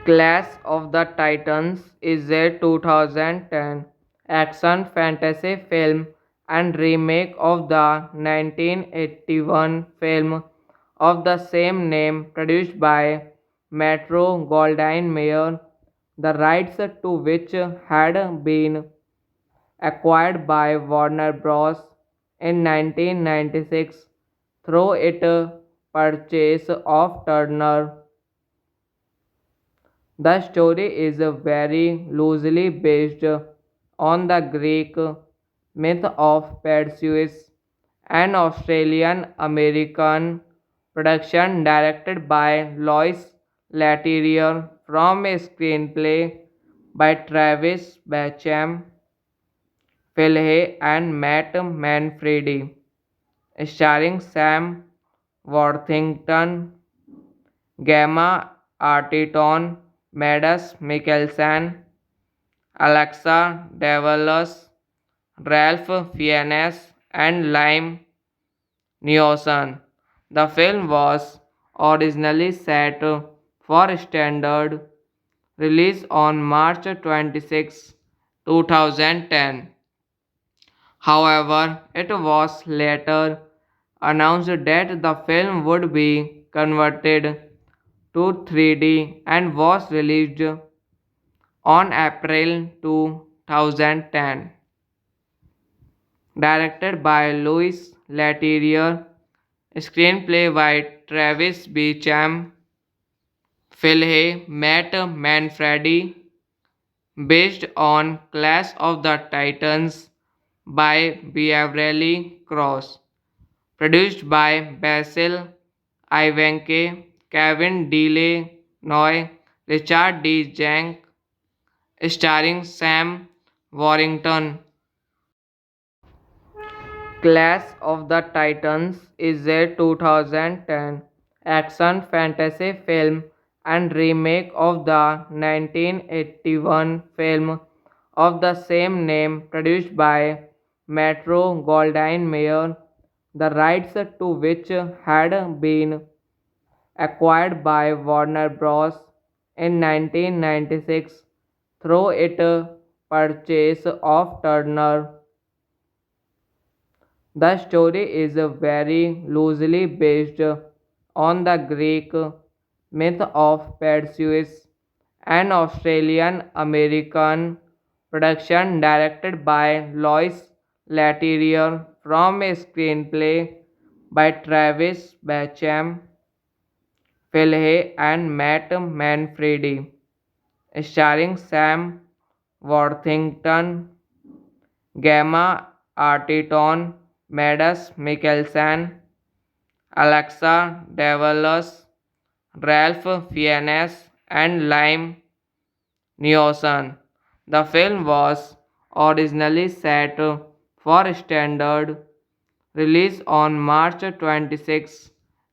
Clash of the Titans is a 2010 action fantasy film and remake of the 1981 film of the same name produced by Metro Goldwyn Mayer, the rights to which had been acquired by Warner Bros. In 1996 through its purchase of Turner. The story is very loosely based on the Greek myth of Perseus, an Australian American production directed by Lois Leterrier from a screenplay by Travis Bacham, Phil Hay, and Matt Manfredi, starring Sam Worthington, Gemma Arterton, Mads Mikkelsen, Alexa Davalos, Ralph Fiennes, and Liam Neeson. The film was originally set for standard release on March 26, 2010. However, it was later announced that the film would be converted to 3D and was released on April 2010. Directed by Louis Leterrier, screenplay by Travis Beecham, Phil Hay, Matt Manfredi, based on Clash of the Titans by Beverly Cross, produced by Basil Ivanke, Kevin DeLanoy, Richard D. Jank, starring Sam Warrington. Clash of the Titans is a 2010 action fantasy film and remake of the 1981 film of the same name produced by Metro Goldwyn Mayer, the rights to which had been acquired by Warner Bros. In 1996 through its purchase of Turner. The story is very loosely based on the Greek myth of Perseus, an Australian American production directed by Lois Leterrier from a screenplay by Travis Bacham, Phil Hay, and Matt Manfredi, starring Sam Worthington, Gemma Arterton, Mads Mikkelsen, Alexa Davalos, Ralph Fiennes, and Liam Neeson. The film was originally set for standard release on March 26,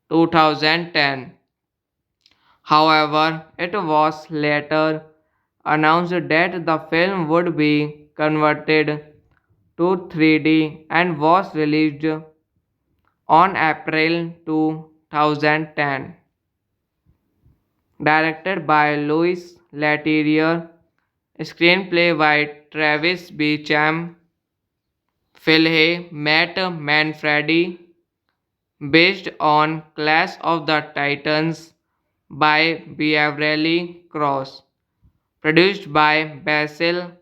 2010. However, it was later announced that the film would be converted to 3D and was released on April 2010. Directed by Louis Leterrier, screenplay by Travis Beecham, Phil Hay, Matt Manfredi, based on Clash of the Titans by Beverly Cross, produced by Basil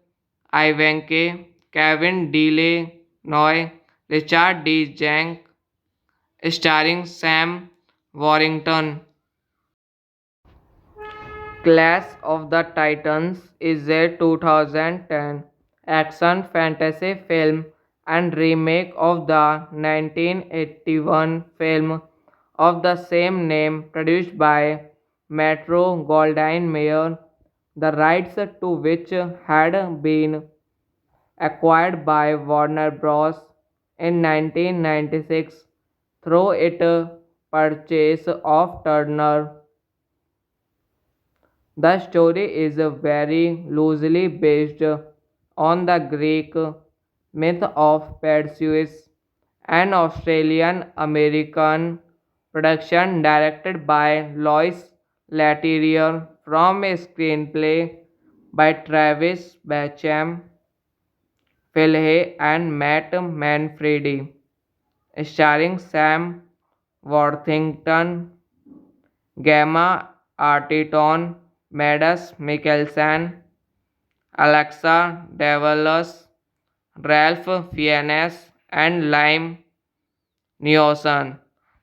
Ivanke, Kevin DeLanoy, Richard D. Jank, starring Sam Warrington. Clash of the Titans is a 2010 action fantasy film and remake of the 1981 film of the same name produced by Metro Goldwyn Mayer, the rights to which had been acquired by Warner Bros. In 1996 through its purchase of Turner. The story is very loosely based on the Greek myth of Perseus, an Australian American production directed by Lois Leterrier from a screenplay by Travis Bacham, Phil Hay, and Matt Manfredi, starring Sam Worthington, Gemma Arterton, Mads Mikkelsen, Alexa Davalos, Ralph Fiennes, and Liam Neeson.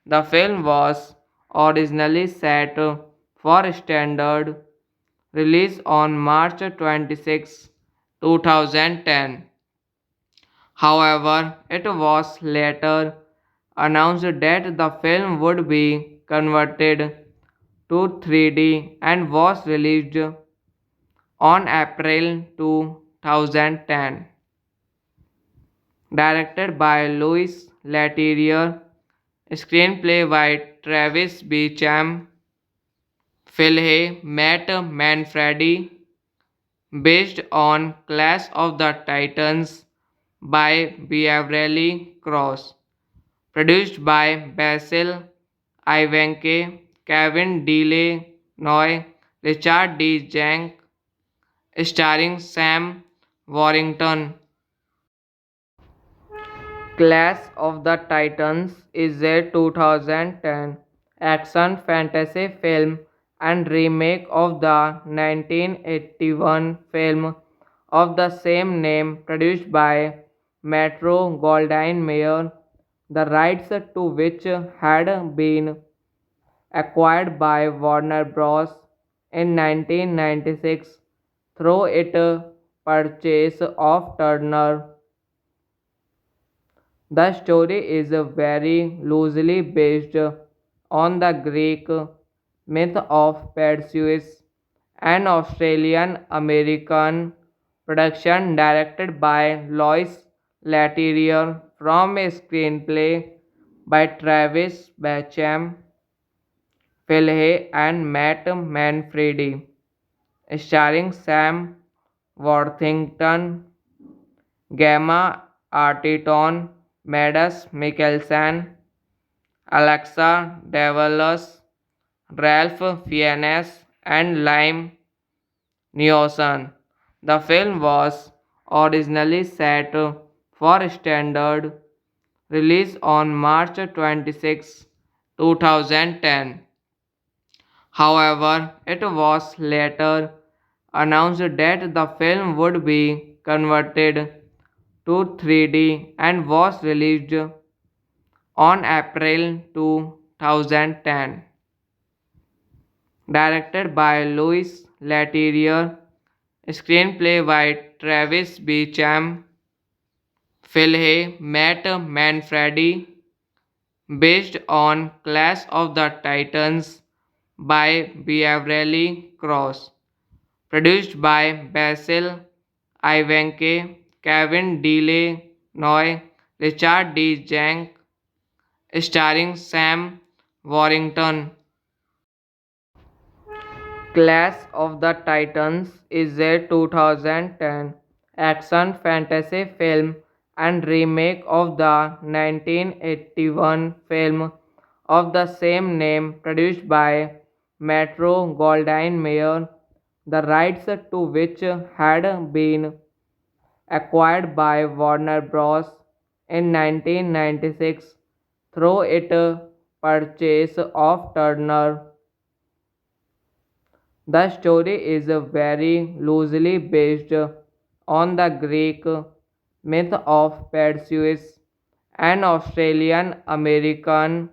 The film was originally set for standard release on March 26, 2010. However, it was later announced that the film would be converted to 3D and was released on April 2010. Directed by Louis Leterrier, screenplay by Travis Beecham, Phil Hay, Matt Manfredi, based on Clash of the Titans by Beverly Cross, produced by Basil Ivanke, Kevin DeLanoy, Richard D. Jank, starring Sam Warrington. Clash of the Titans is a 2010 action fantasy film and remake of the 1981 film of the same name produced by Metro Goldwyn Mayer, the rights to which had been acquired by Warner Bros. In 1996 through its purchase of Turner. The story is very loosely based on the Greek myth of Perseus, an Australian American production directed by Lois Leterrier from a screenplay by Travis Bacham, Phil Hay, and Matt Manfredi, starring Sam Worthington, Gemma Arterton, Mads Mikkelsen, Alexa Davalos, Ralph Fiennes, and Liam Neeson. The film was originally set for standard release on March 26, 2010. However, it was later announced that the film would be converted to 3D and was released on April 2010. Directed by Louis Leterrier, screenplay by Travis Beecham, Phil Hay, Matt Manfredi, based on Clash of the Titans by Beverly Cross, produced by Basil Ivanke, Kevin DeLanoy, Richard D. Jank, starring Sam Warrington. Clash of the Titans is a 2010 action fantasy film and remake of the 1981 film of the same name produced by Metro Goldwyn Mayer, the rights to which had been acquired by Warner Bros. In 1996 through its purchase of Turner. The story is very loosely based on the Greek myth of Perseus, an Australian American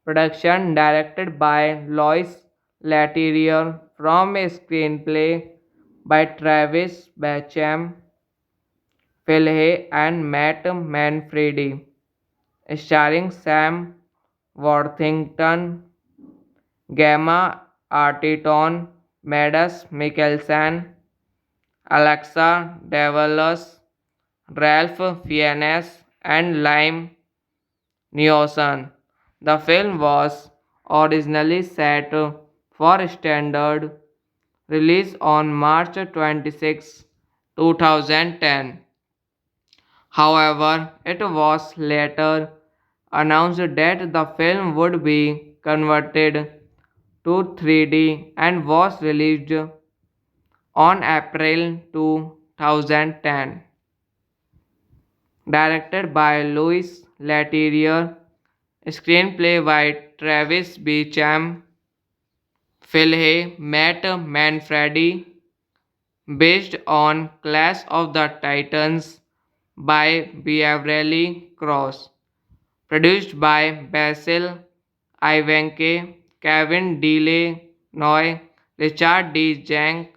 production directed by Lois Leterrier from a screenplay by Travis Bacham, Phil Hay, and Matt Manfredi, starring Sam Worthington, Gemma Arterton, Mads Mikkelsen, Alexa Davalos, Ralph Fiennes, and Liam Neeson. The film was originally set for standard release on March 26, 2010. However, it was later announced that the film would be converted to 3D and was released on April 2010. Directed by Louis Leterrier, screenplay by Travis Beecham, Philhay Matt Manfredi, based on Clash of the Titans by Beverly Cross, produced by Basil Ivanke, Kevin DeLanoy, Richard D. Jank,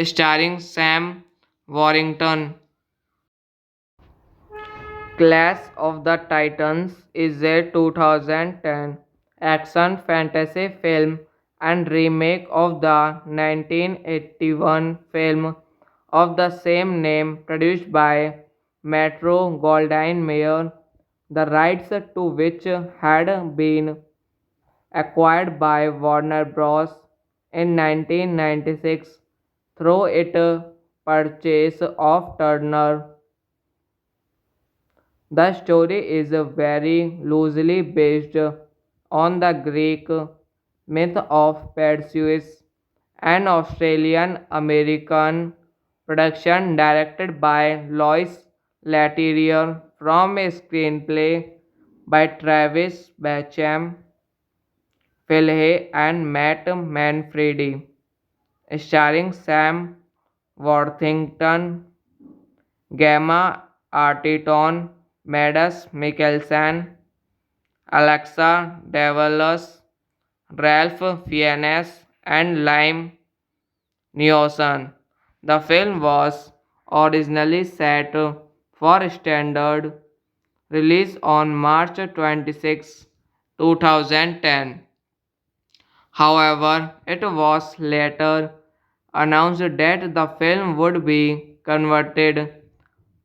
starring Sam Warrington. Clash of the Titans is a 2010 action fantasy film and remake of the 1981 film of the same name produced by Metro Goldwyn Mayer, the rights to which had been acquired by Warner Bros. In 1996 through its purchase of Turner. The story is very loosely based on the Greek myth of Perseus, an Australian American production directed by Lois Leterrier from a screenplay by Travis Bacham, Philhay, and Matt Manfredi, starring Sam Worthington, Gemma Arterton, Mads Mikkelsen, Alexa Davalos, Ralph Fiennes, and Liam Neeson. The film was originally set for standard release on March 26, 2010. However, it was later announced that the film would be converted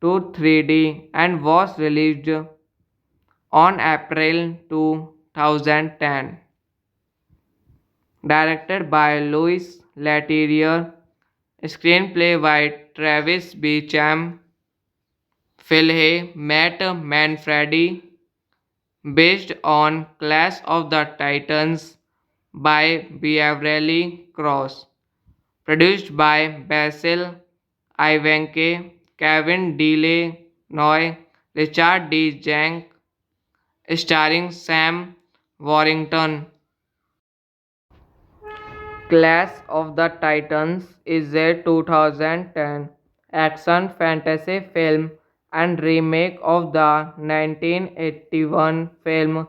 to 3D and was released on April 2010. Directed by Louis Leterrier, screenplay by Travis Beecham, Philhay Matt Manfredi, based on Clash of the Titans by Beverly Cross, produced by Basil Ivanke, Kevin DeLanoy, Richard D. Jank, starring Sam Warrington. Clash of the Titans is a 2010 action fantasy film and remake of the 1981 film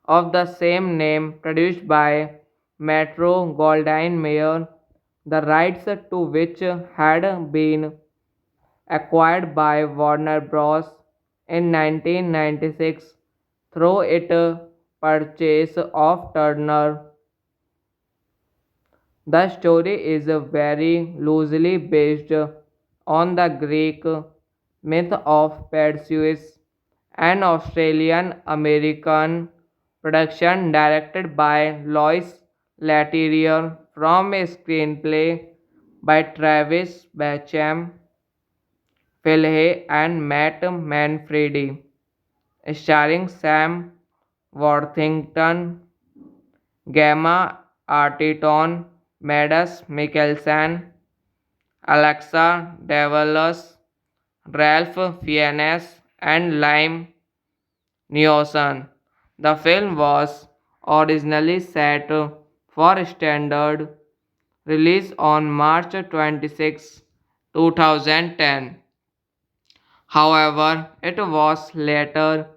of the same name produced by Metro Goldwyn Mayer, the rights to which had been acquired by Warner Bros. In 1996 through its purchase of Turner. The story is very loosely based on the Greek myth of Perseus, an Australian American production directed by Lois Leterrier from a screenplay by Travis Bacham, Philhay, and Matt Manfredi, starring Sam Worthington, Gemma Arterton, Mads Mikkelsen, Alexa Davalos, Ralph Fiennes, and Liam Neeson. The film was originally set for standard release on March 26, 2010. However, it was later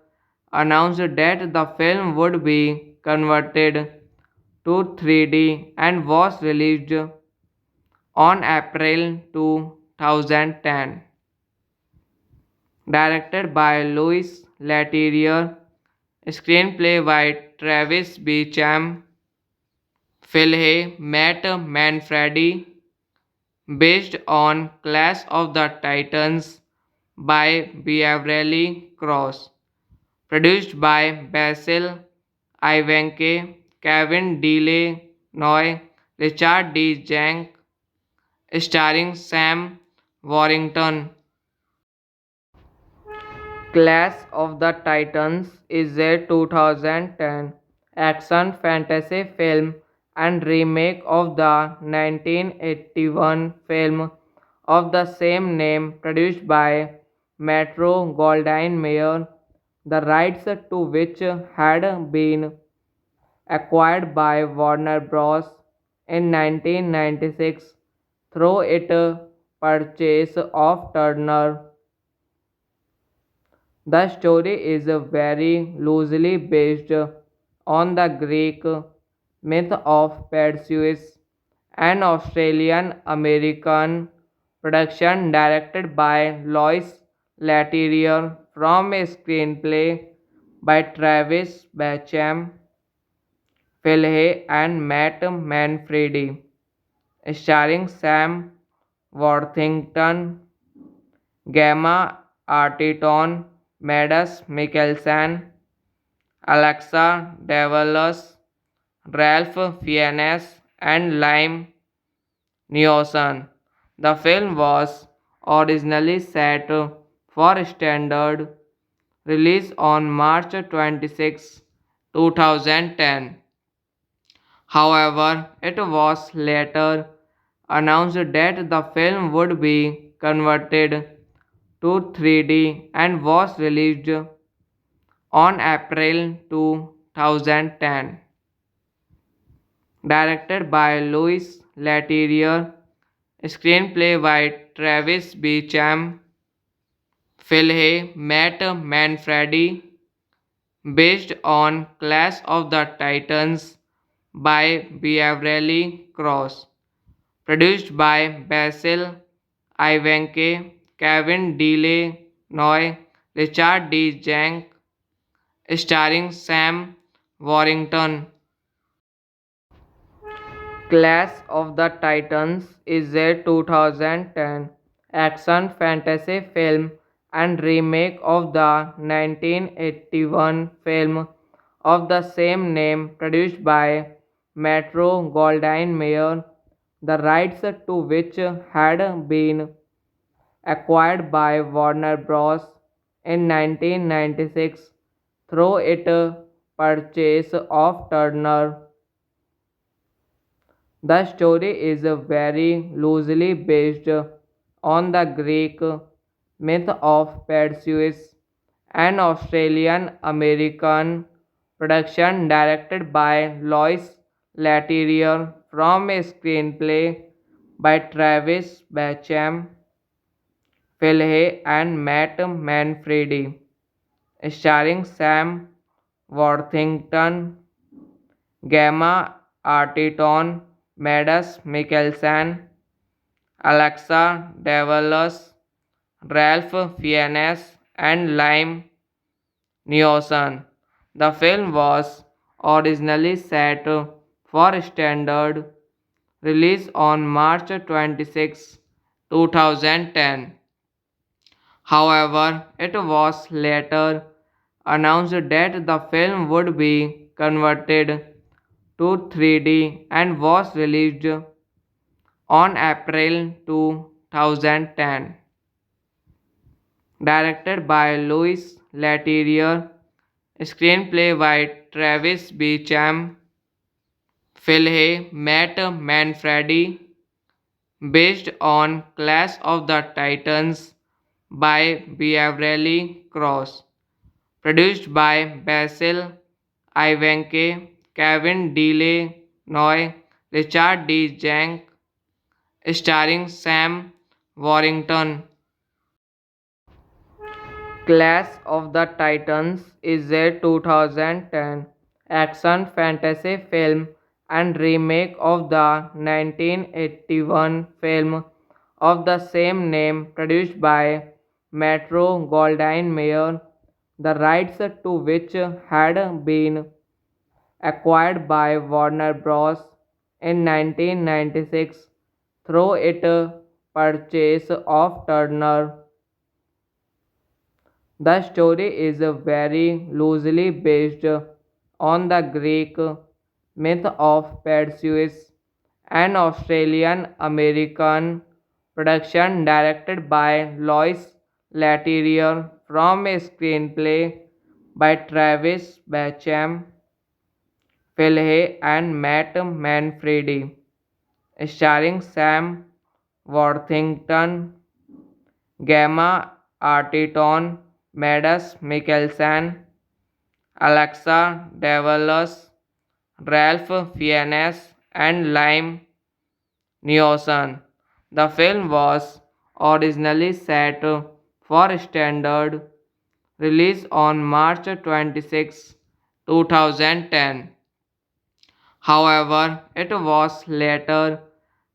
announced that the film would be converted to 3D and was released on April 2010. Directed by Louis Leterrier, screenplay by Travis Beecham, Philhay Matt Manfredi, based on Clash of the Titans by Beverly Cross, produced by Basil Ivanke, Kevin DeLanoy, Richard D. Jank, starring Sam Warrington. Clash of the Titans is a 2010 action fantasy film and remake of the 1981 film of the same name produced by Metro Goldwyn Mayer, the rights to which had been acquired by Warner Bros. In 1996 through its purchase of Turner. The story is very loosely based on the Greek myth of Perseus, an Australian American production directed by Lois Leterrier from a screenplay by Travis Bacham, Phil Hay, and Matt Manfredi, starring Sam Worthington, Gemma Arterton, Mads Mikkelsen, Alexa Davalos, Ralph Fiennes, and Liam Neeson. The film was originally set for standard release on March 26, 2010. However, it was later announced that the film would be converted to 3D and was released on April 2010. Directed by Louis Leterrier, screenplay by Travis Beecham, Phil Hay, Matt Manfredi, based on Clash of the Titans by Beverly Cross, produced by Basil Ivanke, Kevin DeLanoy, Richard D. Jank, starring Sam Warrington. Clash of the Titans is a 2010 action fantasy film and remake of the 1981 film of the same name produced by Metro Goldwyn Mayer, the rights to which had been acquired by Warner Bros. In 1996 through its purchase of Turner. The story is very loosely based on the Greek myth of Perseus, an Australian American production directed by Lois Leterrier from a screenplay by Travis Bacham, Phil Hay, and Matt Manfredi, starring Sam Worthington, Gemma Arterton, Mads Mikkelsen, Alexa Davalos, Ralph Fiennes, and Liam Neeson. The film was originally set for standard release on March 26, 2010. However, it was later announced that the film would be converted to 3D and was released on April 2010. Directed by Louis Leterrier, screenplay by Travis Beecham, Phil Hay, Matt Manfredi, based on Clash of the Titans by Beverly Cross, produced by Basil Ivanke, Kevin DeLanoy, Richard D. Jank, starring Sam Warrington. Clash of the Titans is a 2010 action fantasy film and remake of the 1981 film of the same name produced by Metro Goldwyn Mayer, the rights to which had been acquired by Warner Bros. In 1996 through its purchase of Turner. The story is very loosely based on the Greek myth of Perseus, an Australian American production directed by Lois Leterrier from a screenplay by Travis Bacham, Phil Hay and Matt Manfredi, starring Sam Worthington, Gemma Arterton, Mads Mikkelsen, Alexa Davalos, Ralph Fiennes, and Liam Neeson. The film was originally set for standard release on March 26, 2010. However, it was later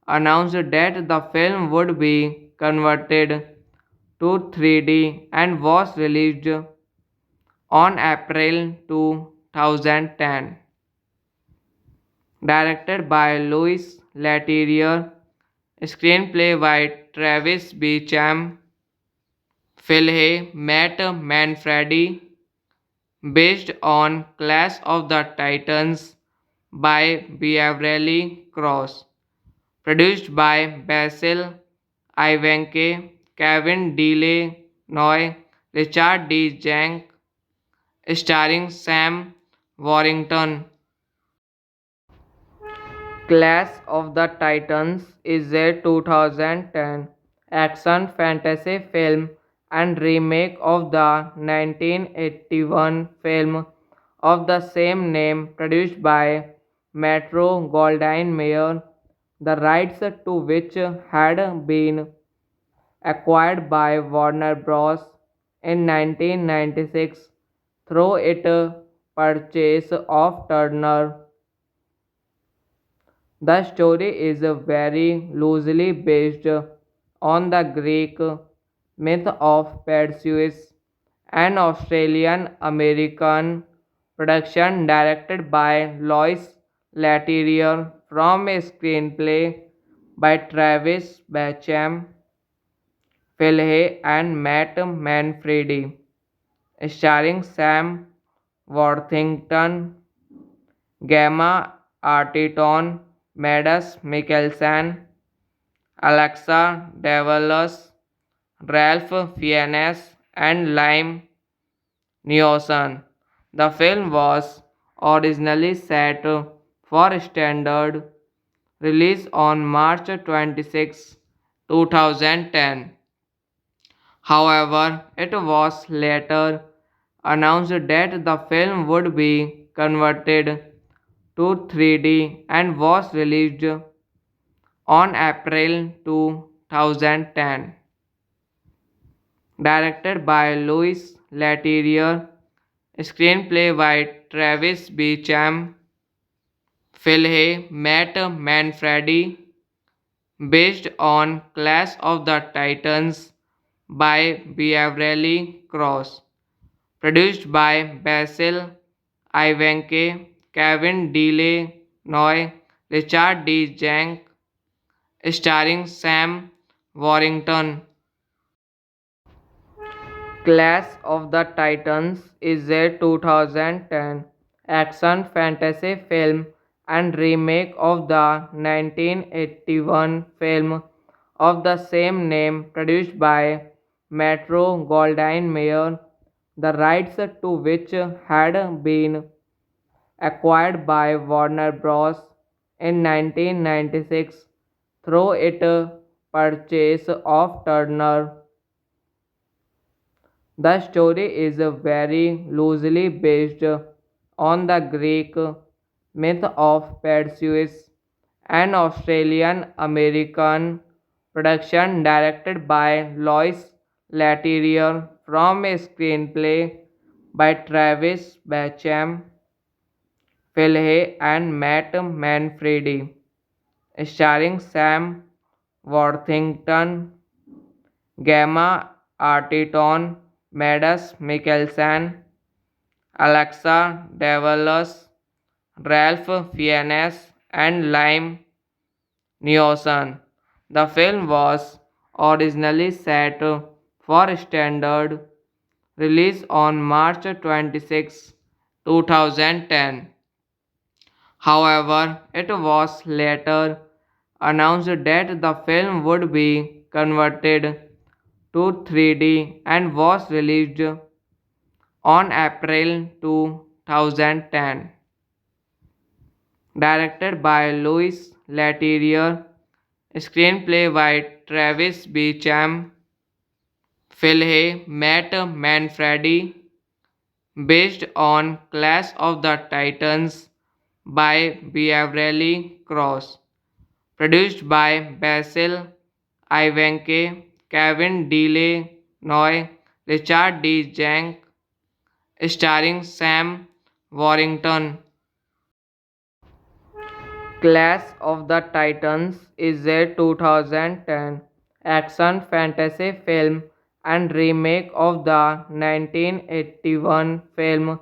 announced that the film would be converted to 3D and was released on April 2010. Directed by Louis Leterrier, screenplay by Travis Beecham, Phil Hay, Matt Manfredi, based on Clash of the Titans by Beverly Cross, produced by Basil Ivanke, Kevin DeLanoy, Richard D. Jank, starring Sam Warrington. Clash of the Titans is a 2010 action fantasy film and remake of the 1981 film of the same name produced by Metro Goldwyn Mayer, the rights to which had been acquired by Warner Bros. In 1996 through its purchase of Turner. The story is very loosely based on the Greek myth of Perseus, an Australian American production directed by Lois Leterrier from a screenplay by Travis Bacham, Phil Hay, and Matt Manfredi, starring Sam Worthington, Gemma Arterton, Mads Mikkelsen, Alexa Davalos, Ralph Fiennes, and Liam Neeson. The film was originally set for standard release on March 26, 2010. However, it was later announced that the film would be converted to 3D and was released on April 2010. Directed by Louis Leterrier, screenplay by Travis Beecham, Phil Hay, Matt Manfredi, based on Clash of the Titans by Beverly Cross, produced by Basil Ivanke, Kevin DeLanoy, Richard D. Jank, starring Sam Warrington. Clash of the Titans is a 2010 action fantasy film and remake of the 1981 film of the same name produced by Metro Goldwyn Mayer, the rights to which had been acquired by Warner Bros. In 1996 through its purchase of Turner. The story is very loosely based on the Greek myth of Perseus, an Australian American production directed by Lois Leterrier from a screenplay by Travis Bacham, Phil Hay, and Matt Manfredi, starring Sam Worthington, Gemma Arterton, Mads Mikkelsen, Alexa Davalos, Ralph Fiennes, and Liam Neeson. The film was originally set for standard release on March 26, 2010. However, it was later announced that the film would be converted to 3D and was released on April 2010. directed by Louis Leterrier, screenplay by Travis Beecham, Philhay Matt Manfredi, based on Clash of the Titans by Beverly Cross, produced by Basil Ivanke, Kevin DeLanoy, Richard D. Jank, starring Sam Warrington. Clash of the Titans is a 2010 action fantasy film and remake of the 1981 film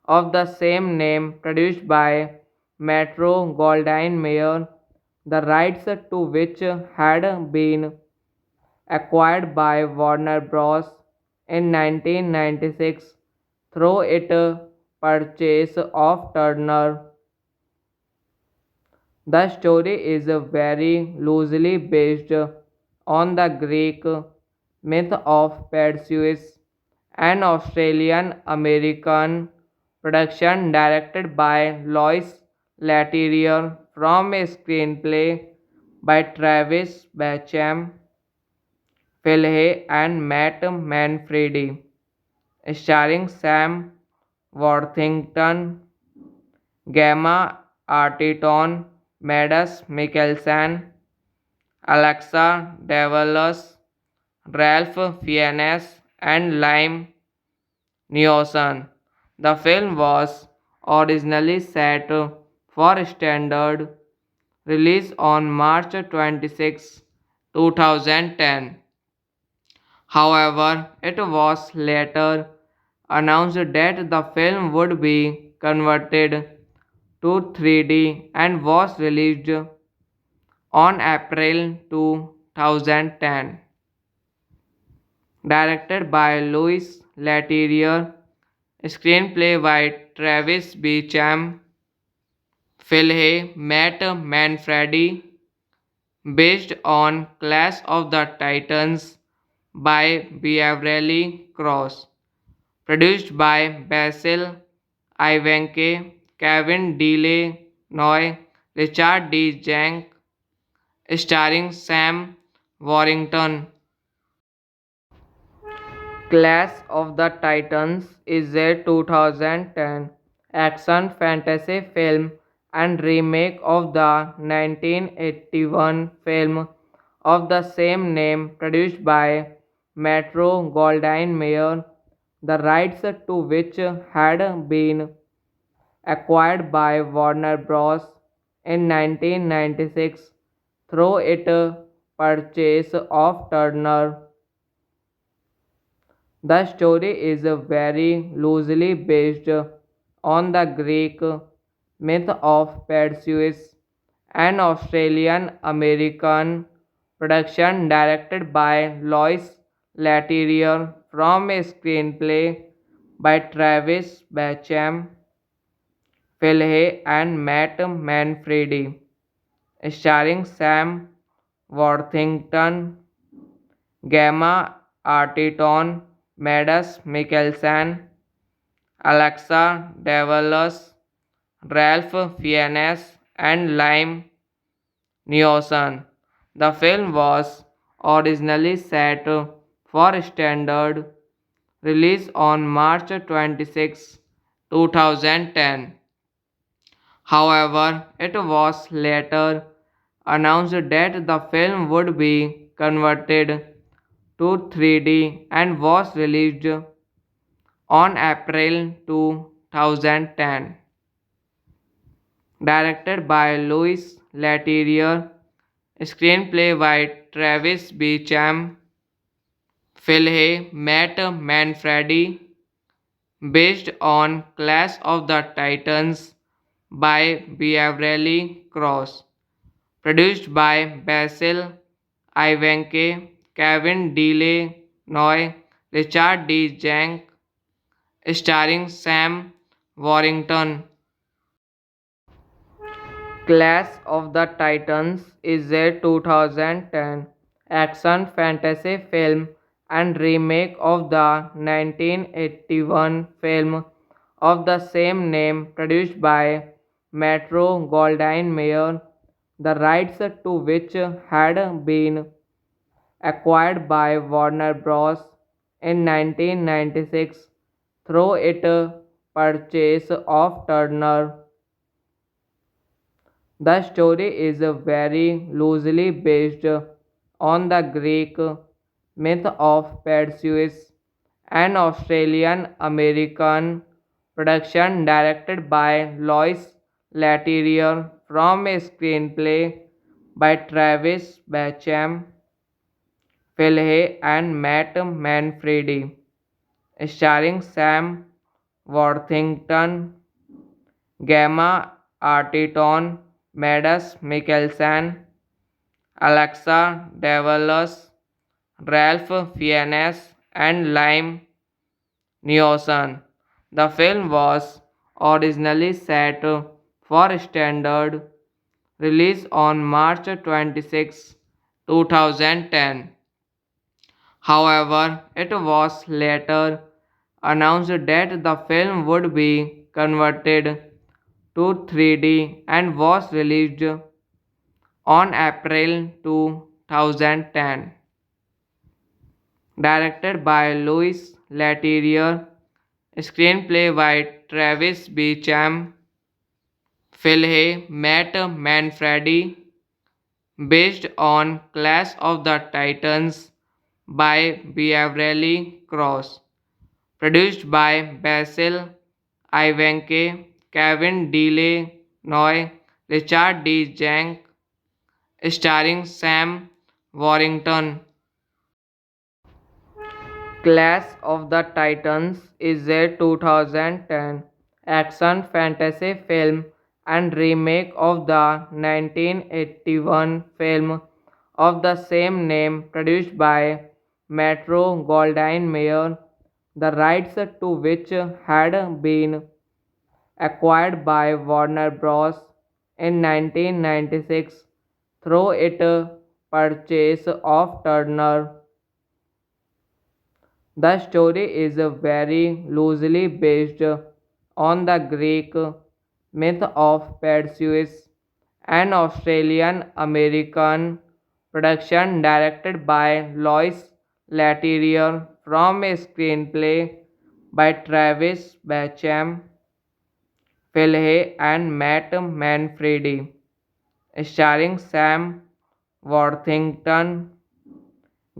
of the same name produced by Metro Goldwyn Mayer, the rights to which had been acquired by Warner Bros. In 1996 through its purchase of Turner. The story is very loosely based on the Greek myth of Perseus, an Australian American production directed by Lois Leterrier from a screenplay by Travis Bacham, Philhay, and Matt Manfredi, starring Sam Worthington, Gemma Arterton, Mads Mikkelsen, Alexa Davalos, Ralph Fiennes, and Liam Neeson. The film was originally set for standard release on March 26, 2010. However, it was later announced that the film would be converted to 3D and was released on April 2010. Directed by Louis Leterrier, screenplay by Travis Beecham, Philhay Matt Manfredi, based on Clash of the Titans by Beverly Cross, produced by Basil Ivanke, Kevin DeLanoy, Richard D. Jank, starring Sam Warrington. Clash of the Titans is a 2010 action fantasy film and remake of the 1981 film of the same name produced by Metro Goldwyn Mayer, the rights to which had been acquired by Warner Bros. In 1996 through its purchase of Turner. The story is very loosely based on the Greek myth of Perseus, an Australian American production directed by Lois Leterrier from a screenplay by Travis Bacham, Philhay, and Matt Manfredi, starring Sam Worthington, Gemma Arterton, Mads Mikkelsen, Alexa Davalos, Ralph Fiennes, and Liam Neeson. The film was originally set for standard release on March 26, 2010. However, it was later announced that the film would be converted to 3D and was released on April 2010. Directed by Louis Leterrier, screenplay by Travis Beecham, Philhay Matt Manfredi, based on Clash of the Titans by Beverly Cross, produced by Basil Ivanke, Kevin DeLanoy, Richard D. Jank, starring Sam Warrington. Clash of the Titans is a 2010 action fantasy film and remake of the 1981 film of the same name produced by Metro Goldwyn Mayer, the rights to which had been acquired by Warner Bros. In 1996 through its purchase of Turner. The story is very loosely based on the Greek myth of Perseus, an Australian American production directed by Lois Leterrier from a screenplay by Travis Bacham, Phil Hay, and Matt Manfredi, starring Sam Worthington, Gemma Arterton, Mads Mikkelsen, Alexa Davalos, Ralph Fiennes, and Liam Neeson. The film was originally set for standard release on March 26, 2010. However, it was later announced that the film would be converted to 3D and was released on April 2010. Directed by Louis Leterrier, screenplay by Travis Beacham, Phil Hay, Matt Manfredi, based on Clash of the Titans by Beverly Cross, produced by Basil Ivanke, Kevin DeLanoy, Richard D. Jank, starring Sam Warrington. Clash of the Titans is a 2010 action fantasy film and remake of the 1981 film of the same name produced by Metro Goldwyn Mayer, the rights to which had been acquired by Warner Bros. In 1996 through its purchase of Turner. The story is very loosely based on the Greek myth of Perseus, an Australian American production directed by Lois Leterrier from a screenplay by Travis Bacham, Phil Hay, and Matt Manfredi, starring Sam Worthington,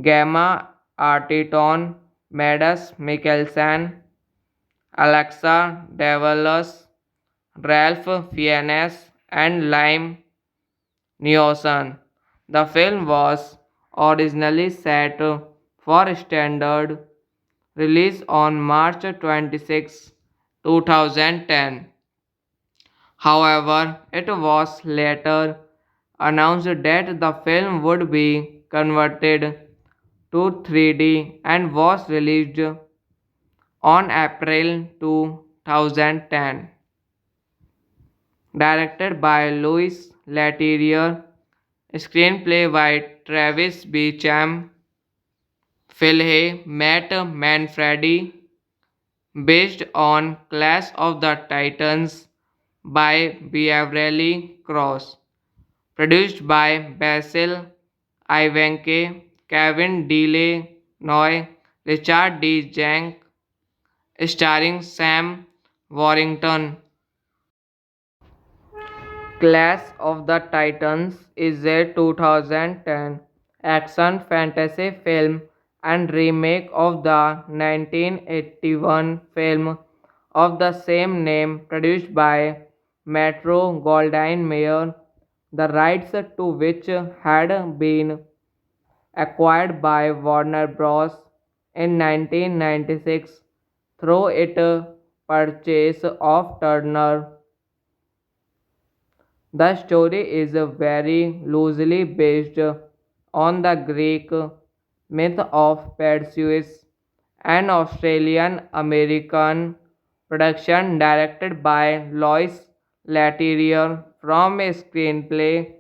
Gemma Arterton, Mads Mikkelsen, Alexa Davalos, Ralph Fiennes, and Liam Neeson. The film was originally set for standard release on March 26, 2010. However, it was later announced that the film would be converted to 3D and was released on April 2010. Directed by Louis Leterrier, screenplay by Travis Beacham, Phil Hay, Matt Manfredi, based on Clash of the Titans by Beverly Cross, produced by Basil Ivanke, Kevin DeLanoy, Richard D. Jank, starring Sam Warrington. Clash of the Titans is a 2010 action fantasy film and remake of the 1981 film of the same name produced by Metro Goldwyn Mayer, the rights to which had been acquired by Warner Bros. In 1996 through its purchase of Turner. The story is very loosely based on the Greek myth of Perseus, an Australian American production directed by Lois Leterrier from a screenplay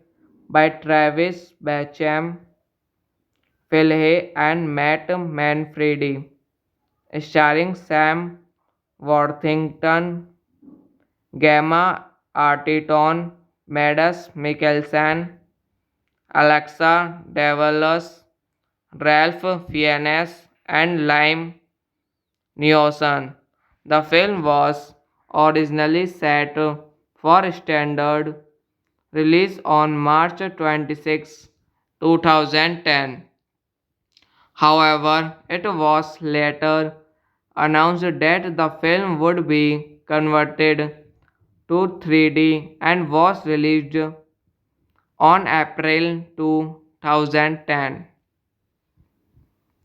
by Travis Bacham, Phil Hay, and Matt Manfredi, starring Sam Worthington, Gemma Artiton, Mads Mikkelsen, Alexa Davalos, Ralph Fiennes, and Liam Neeson. The film was originally set for standard release on March 26, 2010. However, it was later announced that the film would be converted to 3D and was released on April 2010.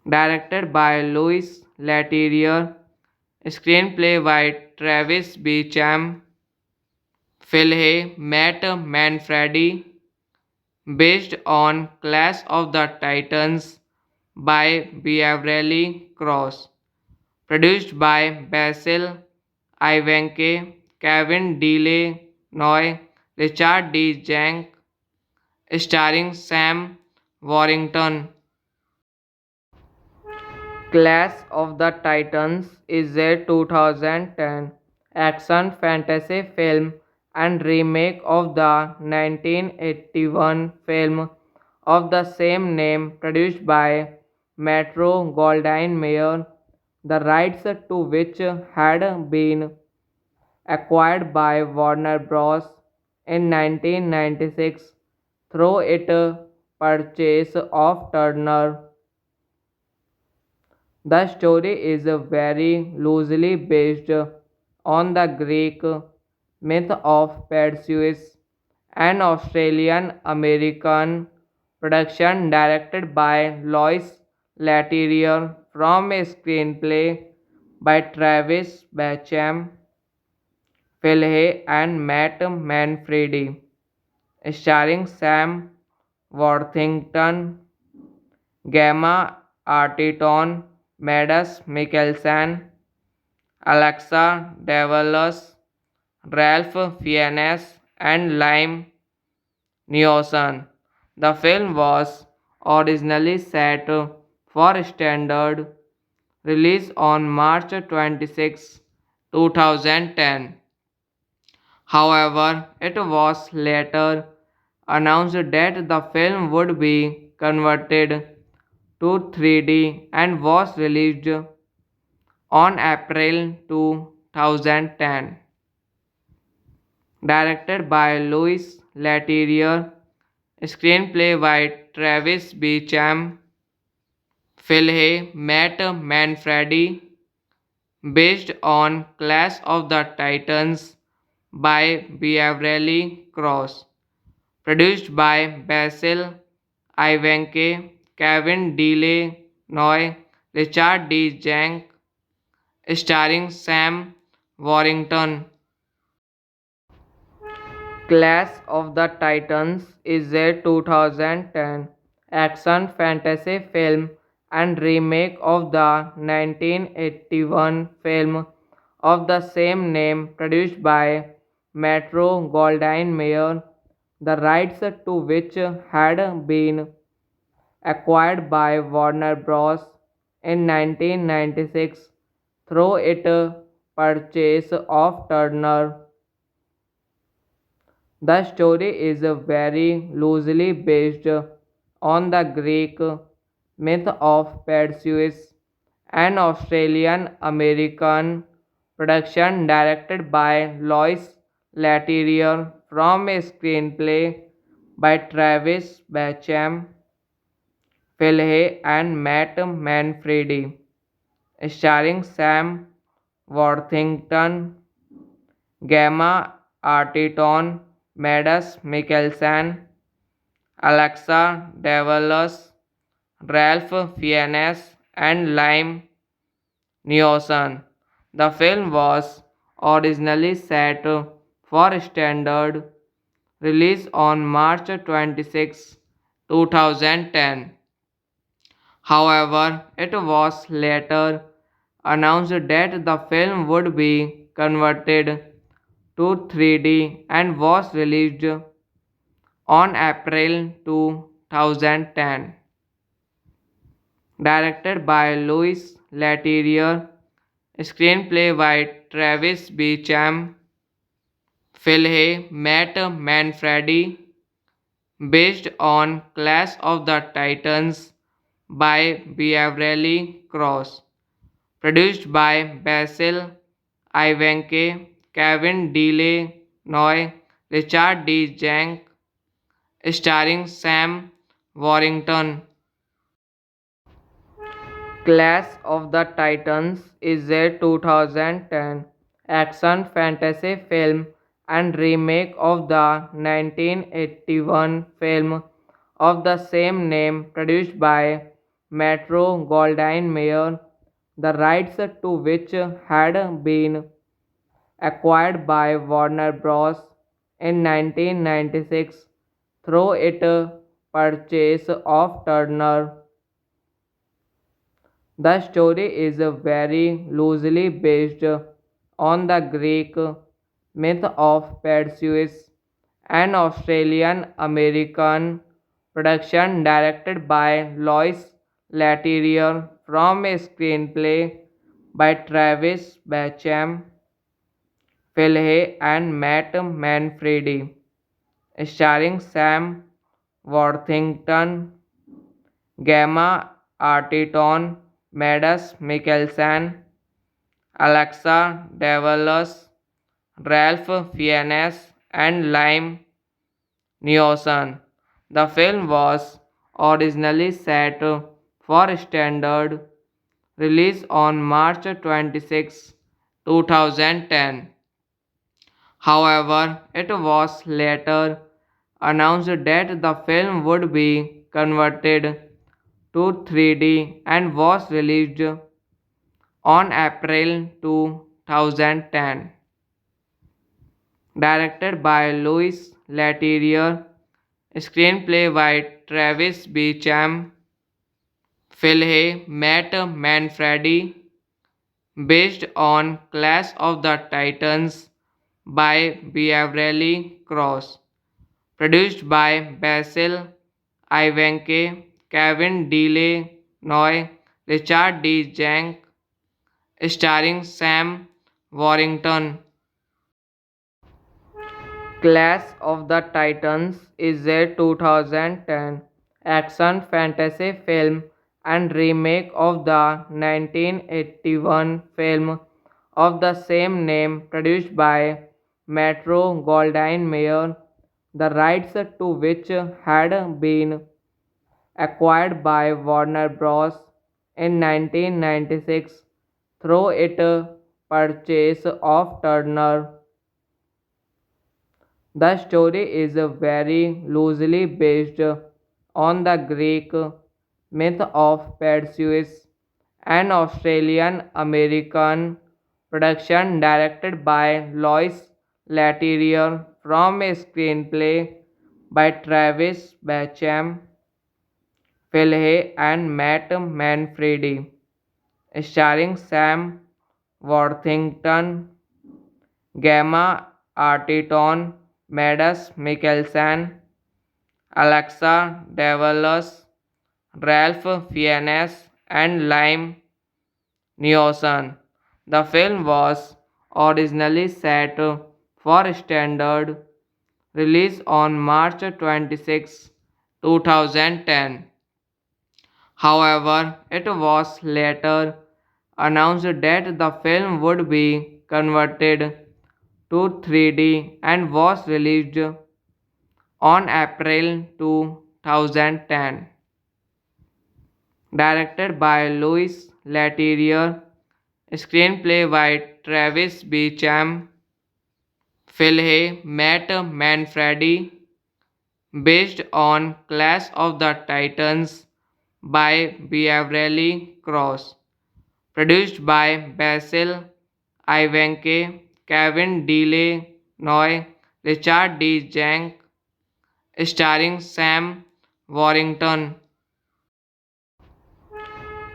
Directed by Louis Leterrier, screenplay by Travis Beecham, Philhay Matt Manfredi, based on Clash of the Titans by Beverly Cross, produced by Basil Ivanke, Kevin DeLanoy, Richard D. Jank, starring Sam Warrington. Clash of the Titans is a 2010 action fantasy film and remake of the 1981 film of the same name produced by Metro Goldwyn Mayer, the rights to which had been acquired by Warner Bros. In 1996 through its purchase of Turner. The story is very loosely based on the Greek myth of Perseus, an Australian American production directed by Lois Leterrier from a screenplay by Travis Bacham, Philhay, and Matt Manfredi, starring Sam Worthington, Gemma Arterton, Mads Mikkelsen, Alexa Davalos, Ralph Fiennes, and Liam Neeson. The film was originally set for standard release on March 26, 2010. However, it was later announced that the film would be converted to 3D and was released on April 2010. Directed by Louis Leterrier, screenplay by Travis Beecham, Philhay Matt Manfredi, based on Clash of the Titans by Beverly Cross, produced by Basil Ivanke, Kevin DeLanoy, Richard D. Jank, starring Sam Warrington. Clash of the Titans is a 2010 action fantasy film and remake of the 1981 film of the same name produced by Metro Goldwyn Mayer, the rights to which had been acquired by Warner Bros. In 1996 through its purchase of Turner. The story is very loosely based on the Greek myth of Perseus, an Australian American production directed by Lois Leterrier from a screenplay by Travis Bacham, Philhay, and Matt Manfredi, starring Sam Worthington, Gemma Arterton, Mads Mikkelsen, Alexa Davalos, Ralph Fiennes, and Liam Neeson. The film was originally set for standard release on March 26, 2010. However, it was later announced that the film would be converted to 3D and was released on April 2010. Directed by Louis Leterrier, screenplay by Travis Beecham, Philhay Matt Manfredi, based on Clash of the Titans by Beverly Cross, produced by Basil Ivanke, Kevin DeLanoy, Richard D. Jank, starring Sam Warrington. Clash of the Titans is a 2010 action fantasy film and remake of the 1981 film of the same name produced by Metro Goldwyn Mayer, the rights to which had been acquired by Warner Bros. In 1996 through its purchase of Turner. The story is very loosely based on the Greek myth of Perseus, an Australian American production directed by Lois Leterrier from a screenplay by Travis Bacham, Philhay, and Matt Manfredi, starring Sam Worthington, Gemma Arterton, Mads Mikkelsen, Alexa Davalos, Ralph Fiennes, and Liam Neeson. The film was originally set for standard release on March 26, 2010. However, it was later announced that the film would be converted to 3D and was released on April 2010. Directed by Louis Leterrier, screenplay by Travis Beacham, Philhay Matt Manfredi, based on Clash of the Titans by Beverly Cross, produced by Basil Ivanke, Kevin DeLanoy, Richard D. Jank, starring Sam Warrington. Clash of the Titans is a 2010 action fantasy film and remake of the 1981 film of the same name produced by Metro Goldwyn Mayer, the rights to which had been acquired by Warner Bros. In 1996 through its purchase of Turner. The story is very loosely based on the Greek myth of Perseus, an Australian American production directed by Lois Leterrier from a screenplay by Travis Bacham, Philhay, and Matt Manfredi, starring Sam Worthington, Gemma Arterton, Mads Mikkelsen, Alexa Davalos, Ralph Fiennes, and Liam Neeson. The film was originally set for standard release on March 26, 2010. However, it was later announced that the film would be converted to 3D and was released on April 2010. Directed by Louis Leterrier, screenplay by Travis Beacham, Philhay Matt Manfredi, based on Clash of the Titans by Beverly Cross, produced by Basil Ivanke, Kevin DeLanoy, Richard D. Jank, starring Sam Warrington.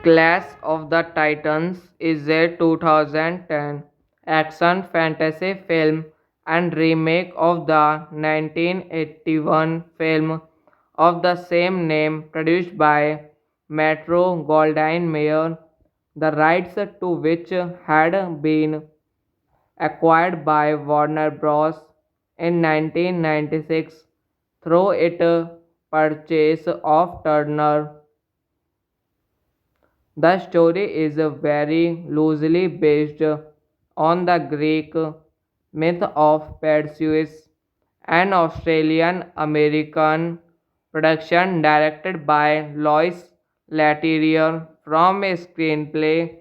Clash of the Titans is a 2010 action fantasy film and remake of the 1981 film of the same name produced by Metro Goldwyn Mayer, the rights to which had been acquired by Warner Bros. in 1996 through its purchase of Turner. The story is very loosely based on the Greek myth of Perseus, an Australian American production directed by Lois Leterrier from a screenplay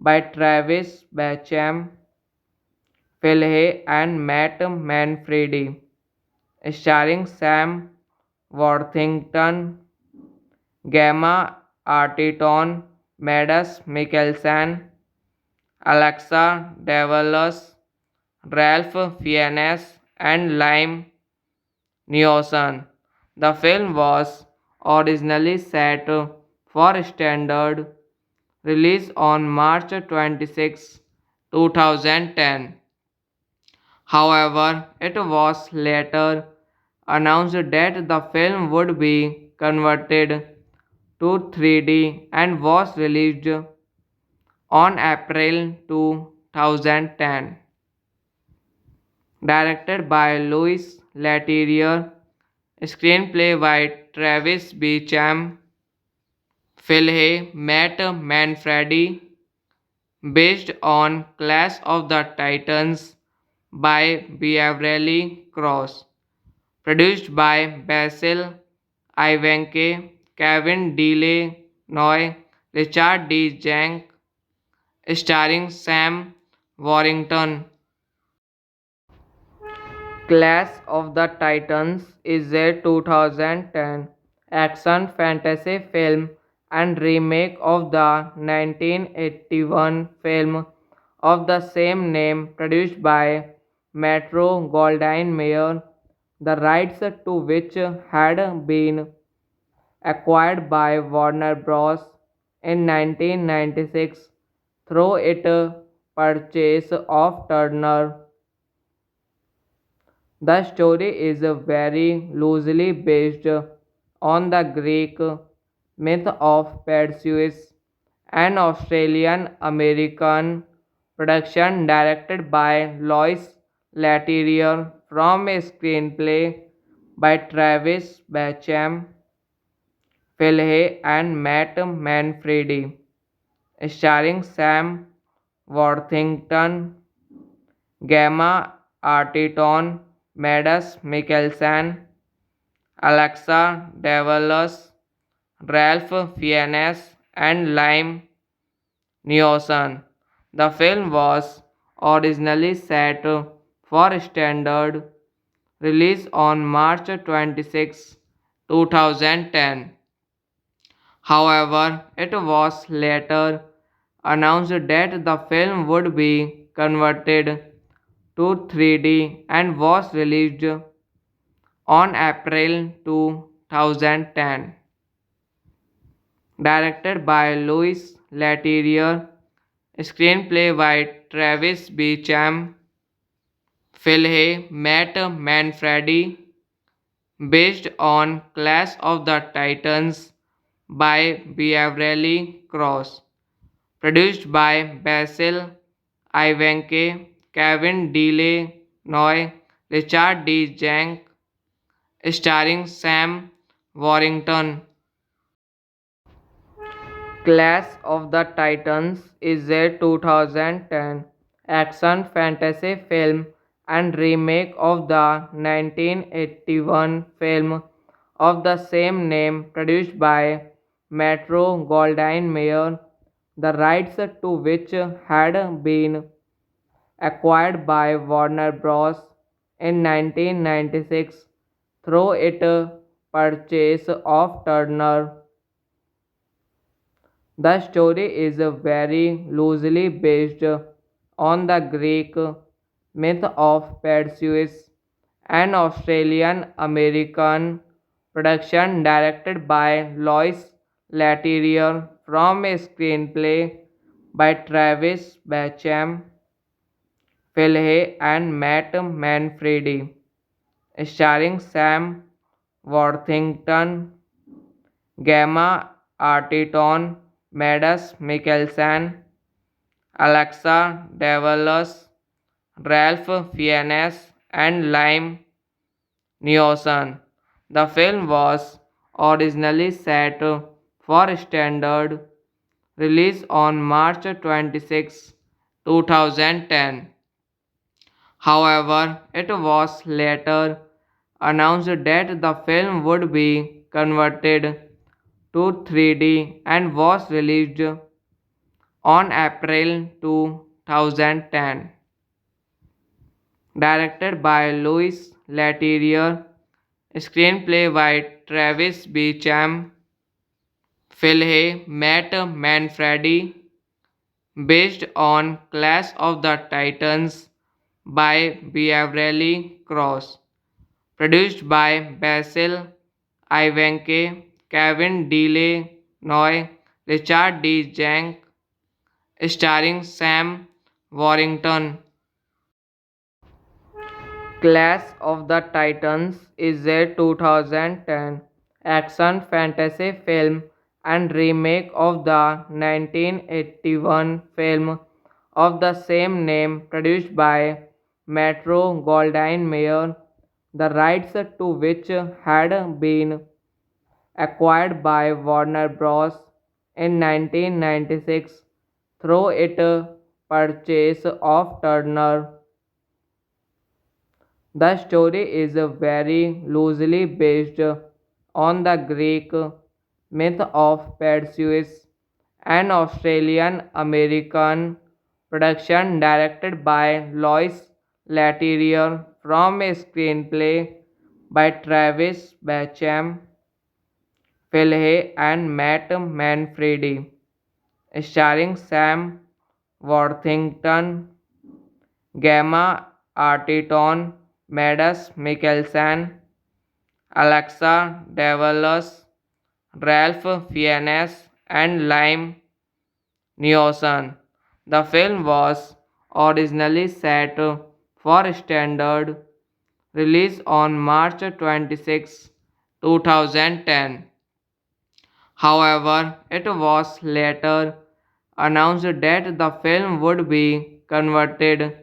by Travis Bacham, Phil Hay, and Matt Manfredi, starring Sam Worthington, Gemma Arterton, Mads Mikkelsen, Alexa Davalos, Ralph Fiennes, and Liam Neeson. The film was originally set for standard release on March 26, 2010. However, it was later announced that the film would be converted to 3D and was released on April 2010. Directed by Louis Leterrier, screenplay by Travis Beecham, Phil Hay, Matt Manfredi, based on Clash of the Titans by Beverly Cross, produced by Basil Ivanke, Kevin DeLanoy, Richard D. Jank, starring Sam Warrington. Clash of the Titans is a 2010 action fantasy film and remake of the 1981 film of the same name produced by Metro Goldwyn Mayer, the rights to which had been acquired by Warner Bros. In 1996 through its purchase of Turner. The story is very loosely based on the Greek myth of Perseus, an Australian American production directed by Lois Leterrier from a screenplay by Travis Bacham, Phil Hay, and Matt Manfredi, starring Sam Worthington, Gemma Arterton, Mads Mikkelsen, Alexa Davalos, Ralph Fiennes, and Liam Neeson. The film was originally set for standard release on March 26, 2010. However, it was later announced that the film would be converted to 3D and was released on April 2010. Directed by Louis Leterrier, screenplay by Travis Beecham, Phil Hay, Matt Manfredi, based on Clash of the Titans by Beverly Cross, produced by Basil Ivanke, Kevin DeLanoy, Richard D. Jank, starring Sam Warrington. Clash of the Titans is a 2010 action fantasy film and remake of the 1981 film of the same name produced by Metro Goldwyn Mayer, the rights to which had been acquired by Warner Bros. In 1996 through its purchase of Turner. The story is very loosely based on the Greek myth of Perseus, an Australian American production directed by Lois Leterrier from a screenplay by Travis Bacham, Phil Hay, and Matt Manfredi, starring Sam Worthington, Gemma Arterton, Mads Mikkelsen, Alexa Davalos, Ralph Fiennes, and Liam Neeson. The film was originally set for standard release on March 26, 2010. However, it was later announced that the film would be converted to 3D and was released on April 2010. Directed by Louis Leterrier, screenplay by Travis Beecham, Philhay Matt Manfredi, based on Clash of the Titans by Beverly Cross, produced by Basil Ivanke, Kevin DeLanoy, Richard D. Jank, starring Sam Warrington. Clash of the Titans is a 2010 action fantasy film and remake of the 1981 film of the same name produced by Metro Goldwyn Mayer, the rights to which had been acquired by Warner Bros. In 1996 through its purchase of Turner. The story is very loosely based on the Greek myth of Perseus, an Australian American production directed by Lois Leterrier from a screenplay by Travis Bacham, Philhay, and Matt Manfredi, starring Sam Worthington, Gemma Arterton, Mads Mikkelsen, Alexa Davalos, Ralph Fiennes, and Liam Neeson. The film was originally set for standard release on March 26, 2010. However, it was later announced that the film would be converted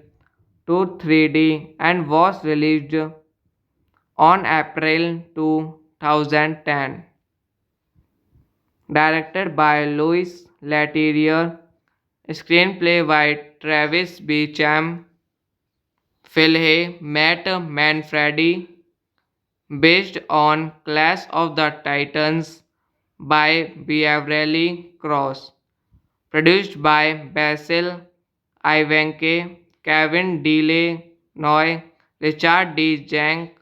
to 3D and was released on April 2010. Directed by Louis Leterrier, screenplay by Travis Beecham, Philhay Matt Manfredi, based on Clash of the Titans by Beverly Cross, produced by Basil Ivanke, Kevin DeLanoy, Richard D. Jank,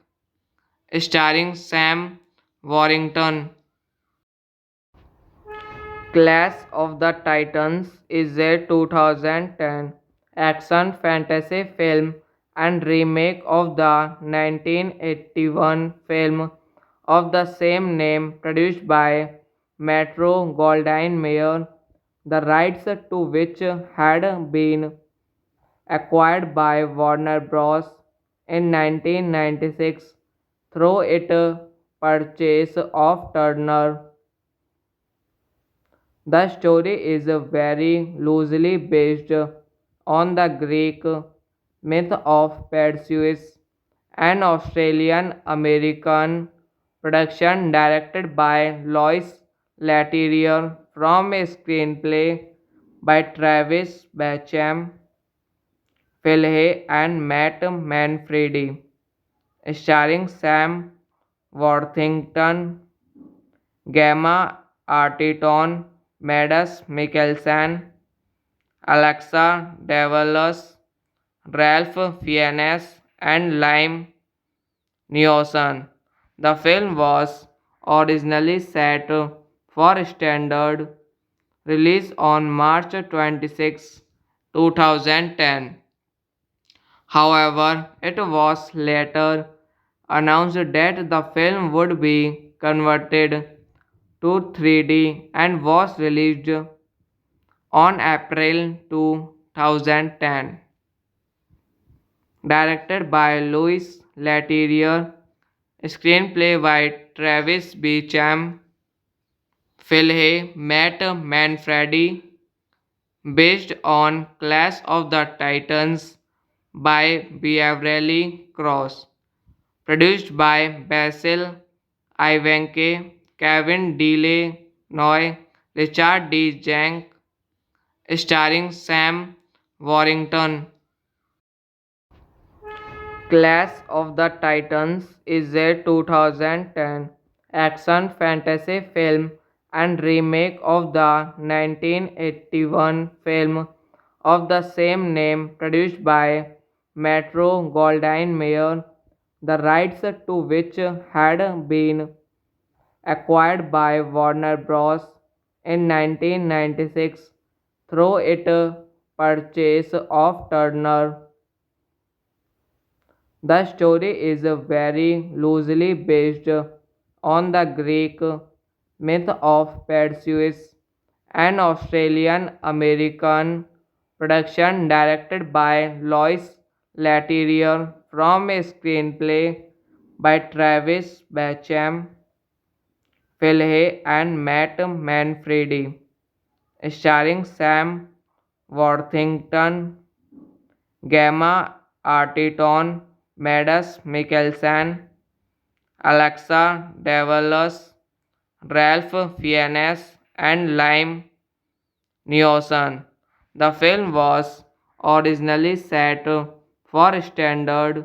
starring Sam Warrington. Clash of the Titans is a 2010 action fantasy film and remake of the 1981 film of the same name produced by Metro Goldwyn Mayer, the rights to which had been acquired by Warner Bros. In 1996 through its purchase of Turner. The story is very loosely based on the Greek myth of Perseus, an Australian American production directed by Lois Leterrier from a screenplay by Travis Bacham, Philhay, and Matt Manfredi, starring Sam Worthington, Gemma Arterton, Mads Mikkelsen, Alexa Davalos, Ralph Fiennes, and Liam Neeson. The film was originally set for standard release on March 26, 2010. However, it was later announced that the film would be converted to 3D and was released on April 2010. Directed by Louis Leterrier, screenplay by Travis Beecham, Philhay Matt Manfredi, based on Clash of the Titans by Beverly Cross. Produced by Basil Ivanke, Kevin DeLanoy, Richard D. Jank, starring Sam Warrington. Clash of the Titans is a 2010 action fantasy film and remake of the 1981 film of the same name produced by Metro Goldwyn Mayer, the rights to which had been acquired by Warner Bros. In 1996 through its purchase of Turner. The story is very loosely based on the Greek myth of Perseus, an Australian American production directed by Lois Leterrier from a screenplay by Travis Bacham, Phil Hay, and Matt Manfredi, starring Sam Worthington, Gemma Arterton, Mads Mikkelsen, Alexa Davalos, Ralph Fiennes, and Liam Neeson. The film was originally set for standard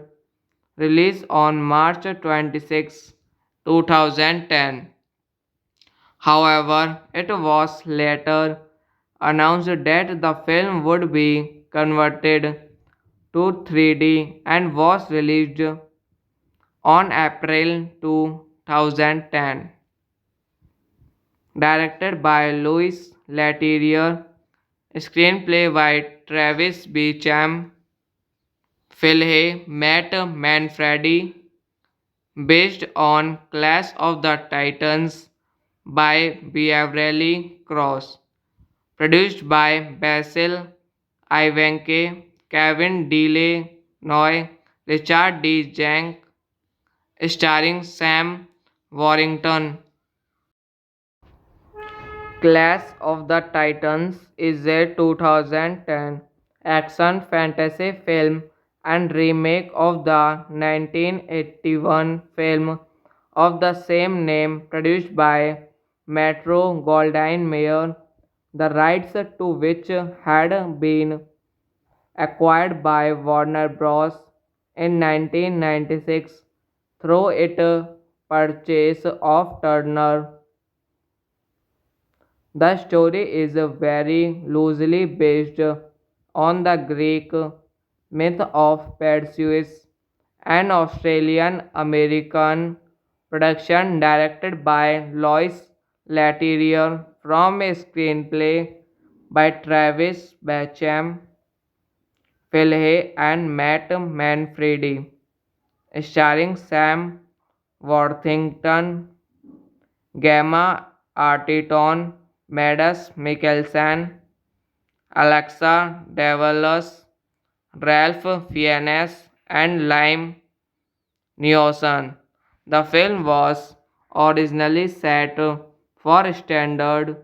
release on March 26, 2010. However, it was later announced that the film would be converted to 3D and was released on April 2010. Directed by Louis Leterrier, screenplay by Travis Beacham, Phil Hay, Matt Manfredi, based on Clash of the Titans by Beverly Cross. Produced by Basil Ivanke, Kevin DeLanoy, Richard D. Jank, starring Sam Warrington. Clash of the Titans is a 2010 action fantasy film and remake of the 1981 film of the same name produced by Metro Goldwyn Mayer, the rights to which had been acquired by Warner Bros. In 1996 through its purchase of Turner. The story is very loosely based on the Greek myth of Perseus, an Australian American production directed by Lois Leterrier from a screenplay by Travis Bacham, Phil Hay, and Matt Manfredi, starring Sam Worthington, Gemma Arterton, Mads Mikkelsen, Alexa Davalos, Ralph Fiennes, and Liam Neeson. The film was originally set for standard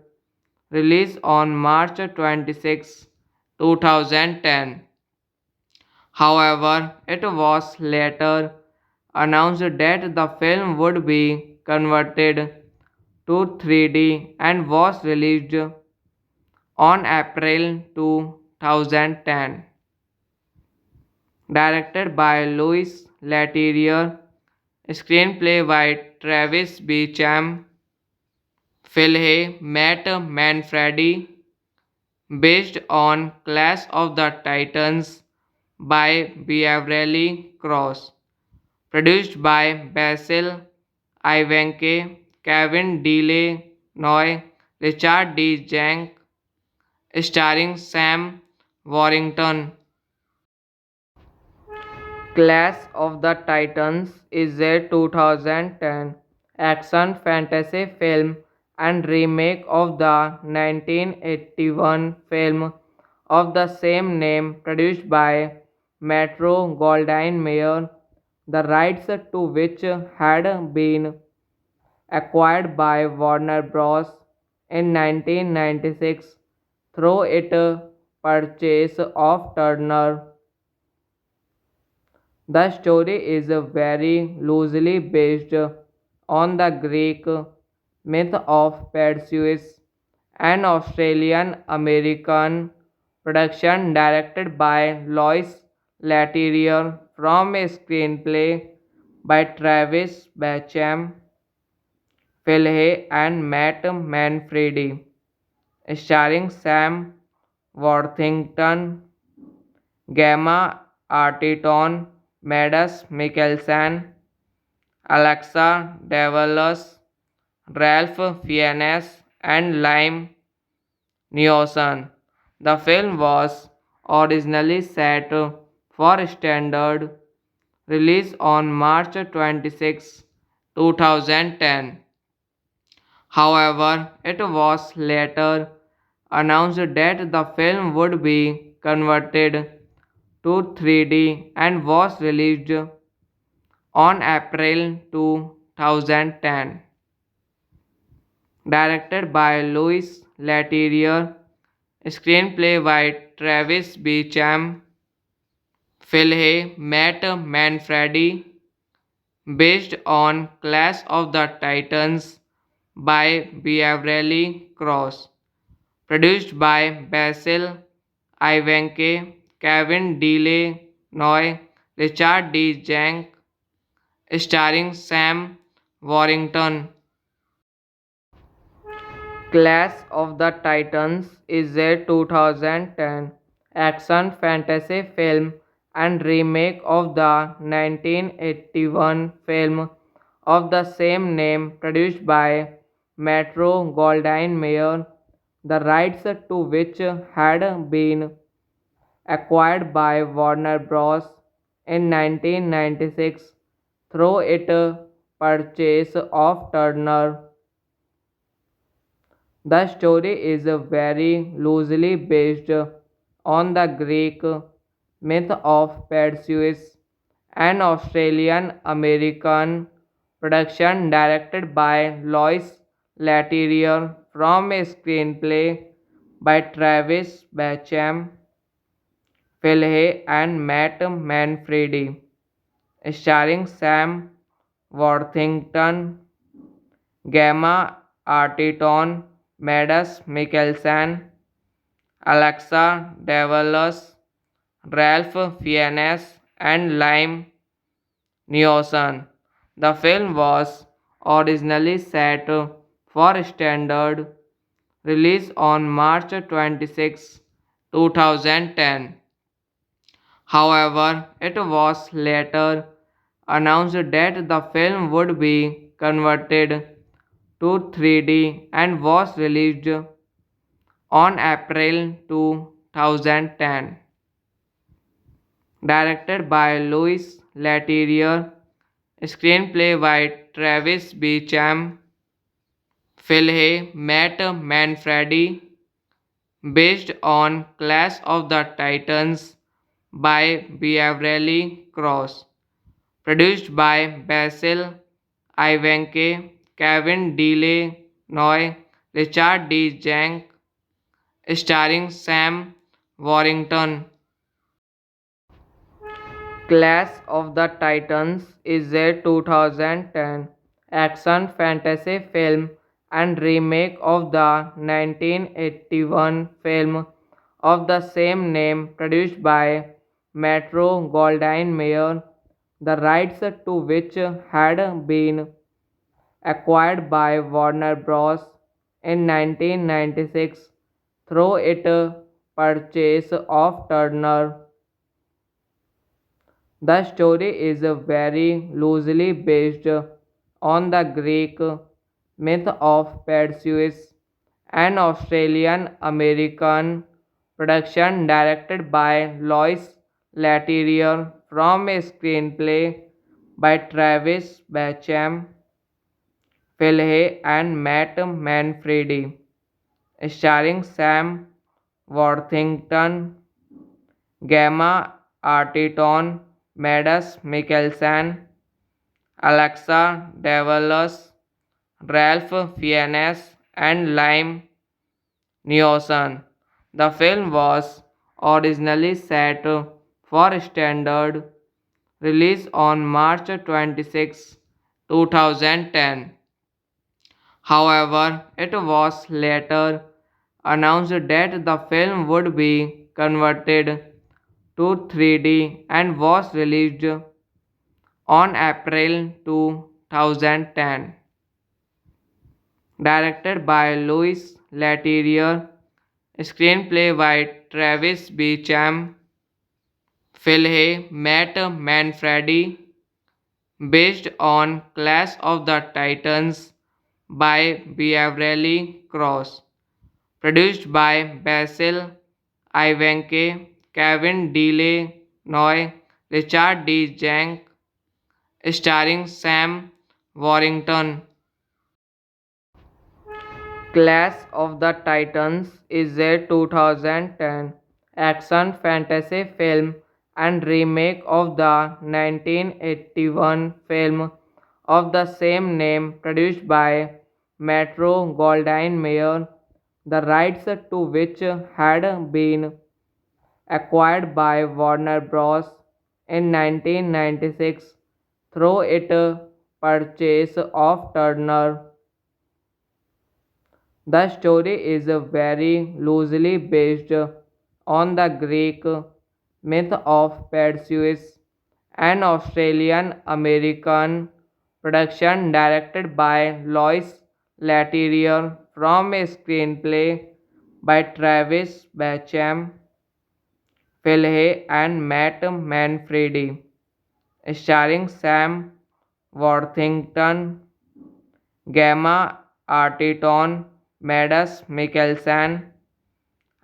release on March 26, 2010. However, it was later announced that the film would be converted to 3D and was released on April 2010. Directed by Louis Leterrier, screenplay by Travis Beacham, Phil Hay, Matt Manfredi, based on Clash of the Titans by Beverly Cross. Produced by Basil Ivanke, Kevin DeLanoy, Richard D. Jank, starring Sam Warrington. Clash of the Titans is a 2010 action fantasy film and remake of the 1981 film of the same name produced by Metro Goldwyn Mayer, the rights to which had been acquired by Warner Bros. In 1996 through its purchase of Turner. The story is very loosely based on the Greek myth of Perseus, an Australian American production directed by Lois Leterrier from a screenplay by Travis Bacham, Phil Hay, and Matt Manfredi, starring Sam Worthington, Gemma Arterton, Mads Mikkelsen, Alexa Davalos, Ralph Fiennes, and Liam Neeson. The film was originally set for standard release on March 26, 2010. However, it was later announced that the film would be converted to 3D and was released on April 2010. Directed by Louis Leterrier, screenplay by Travis Beecham, Phil Hay, Matt Manfredi, based on Clash of the Titans by Beverly Cross, produced by Basil Ivanke, Kevin DeLanoy, Richard D. Jank, starring Sam Warrington. Clash of the Titans is a 2010 action fantasy film and remake of the 1981 film of the same name produced by Metro Goldwyn Mayer, the rights to which had been acquired by Warner Bros. In 1996 through its purchase of Turner. The story is very loosely based on the Greek myth of Perseus, an Australian American production directed by Lois Leterrier from a screenplay by Travis Bacham, Phil Hay, and Matt Manfredi, starring Sam Worthington, Gemma Arterton, Mads Mikkelsen, Alexa Davalos, Ralph Fiennes, and Liam Neeson. The film was originally set for standard release on March 26, 2010. However, it was later announced that the film would be converted to 3D and was released on April 2010. Directed by Louis Leterrier, screenplay by Travis Beecham, Phil Hay, Matt Manfredi, based on Clash of the Titans by Beverly Cross, produced by Basil Ivanke, Kevin DeLanoy, Richard D. Jank, starring Sam Warrington. Clash of the Titans is a 2010 action fantasy film and remake of the 1981 film of the same name produced by Metro Goldwyn Mayer, the rights to which had been acquired by Warner Bros. In 1996 through its purchase of Turner. The story is very loosely based on the Greek myth of Perseus, an Australian American production directed by Lois Leterrier from a screenplay by Travis Bacham, Phil Hay, and Matt Manfredi, starring Sam Worthington, Gemma Arterton, Mads Mikkelsen, Alexa Davalos, Ralph Fiennes, and Liam Neeson. The film was originally set for standard released on March 26, 2010. However, it was later announced that the film would be converted to 3D and was released on April 2010. Directed by Louis Leterrier, screenplay by Travis Beecham, Philhay Matt Manfredi, based on Clash of the Titans by Beverly Cross, produced by Basil Ivanke, Kevin DeLanoy, Richard D. Jank, starring Sam Warrington. Clash of the Titans is a 2010 action fantasy film and remake of the 1981 film of the same name produced by Metro Goldwyn Mayer, the rights to which had been acquired by Warner Bros. In 1996 through its purchase of Turner. The story is very loosely based on the Greek myth of Perseus, an Australian American production directed by Lois Leterrier from a screenplay by Travis Bacham, Philhay, and Matt Manfredi, starring Sam Worthington, Gemma Arterton, Mads Mikkelsen,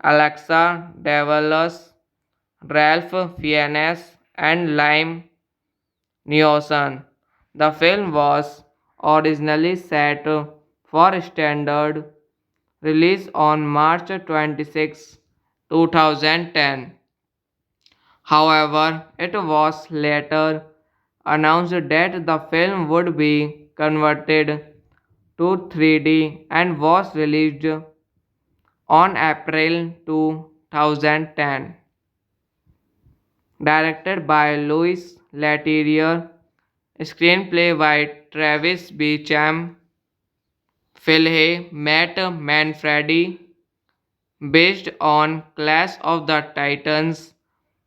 Alexa Davalos, Ralph Fiennes, and Liam Neeson. The film was originally set for standard release on March 26, 2010. However, it was later announced that the film would be converted to 3D and was released on April 2010. Directed by Louis Leterrier, screenplay by Travis Beecham, Philhay Matt Manfredi, based on Clash of the Titans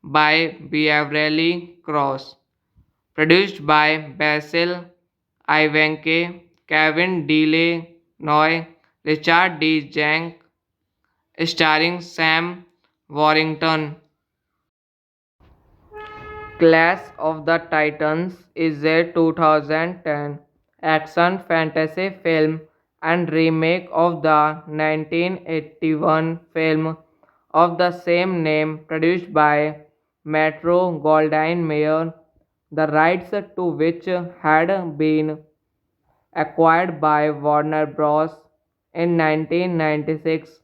by Beverly Cross, produced by Basil Ivanke, Kevin DeLanoy, Richard D. Jank, starring Sam Warrington. Clash of the Titans is a 2010 action fantasy film and remake of the 1981 film of the same name produced by Metro Goldwyn Mayer, the rights to which had been acquired by Warner Bros. In 1996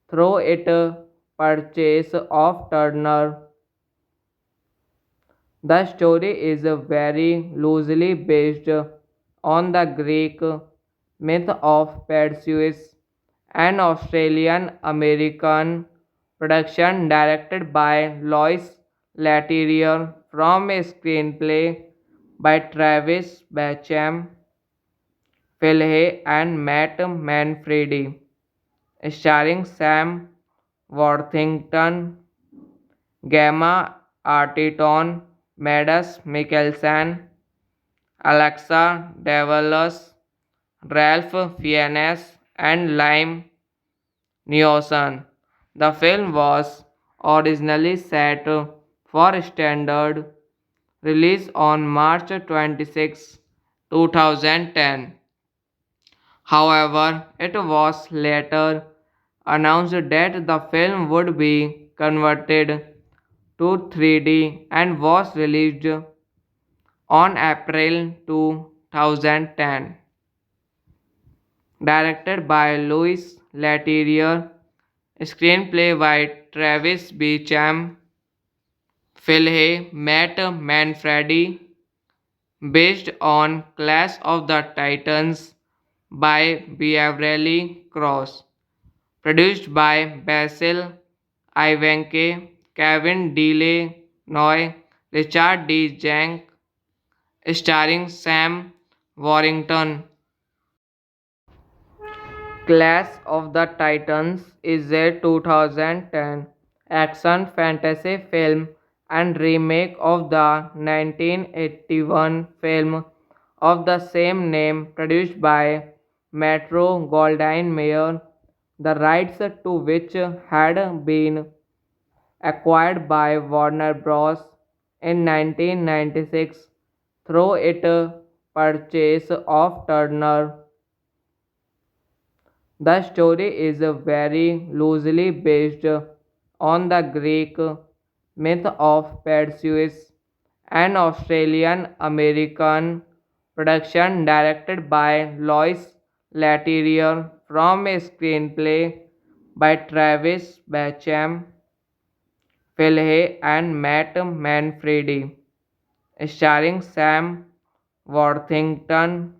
through its purchase of Turner. The story is very loosely based on the Greek myth of Perseus, an Australian American production directed by Lois Leterrier from a screenplay by Travis Bacham, Philhay, and Matt Manfredi, starring Sam Worthington, Gemma Arterton, Mads Mikkelsen, Alexa Davalos, Ralph Fiennes, and Liam Neeson. The film was originally set for standard release on March 26, 2010. However, it was later announced that the film would be converted to 3D and was released on April 2010. Directed by Louis Leterrier, screenplay by Travis Beecham, Philhay Matt Manfredi, based on Clash of the Titans by Beverly Cross, produced by Basil Ivanke, Kevin DeLanoy, Richard D. Jank, starring Sam Warrington. Clash of the Titans is a 2010 action fantasy film and remake of the 1981 film of the same name produced by Metro Goldwyn Mayer, the rights to which had been acquired by Warner Bros. In 1996 through its purchase of Turner. The story is very loosely based on the Greek myth of Perseus, an Australian American production directed by Lois Leterrier from a screenplay by Travis Bacham, Phil Hay, and Matt Manfredi, starring Sam Worthington,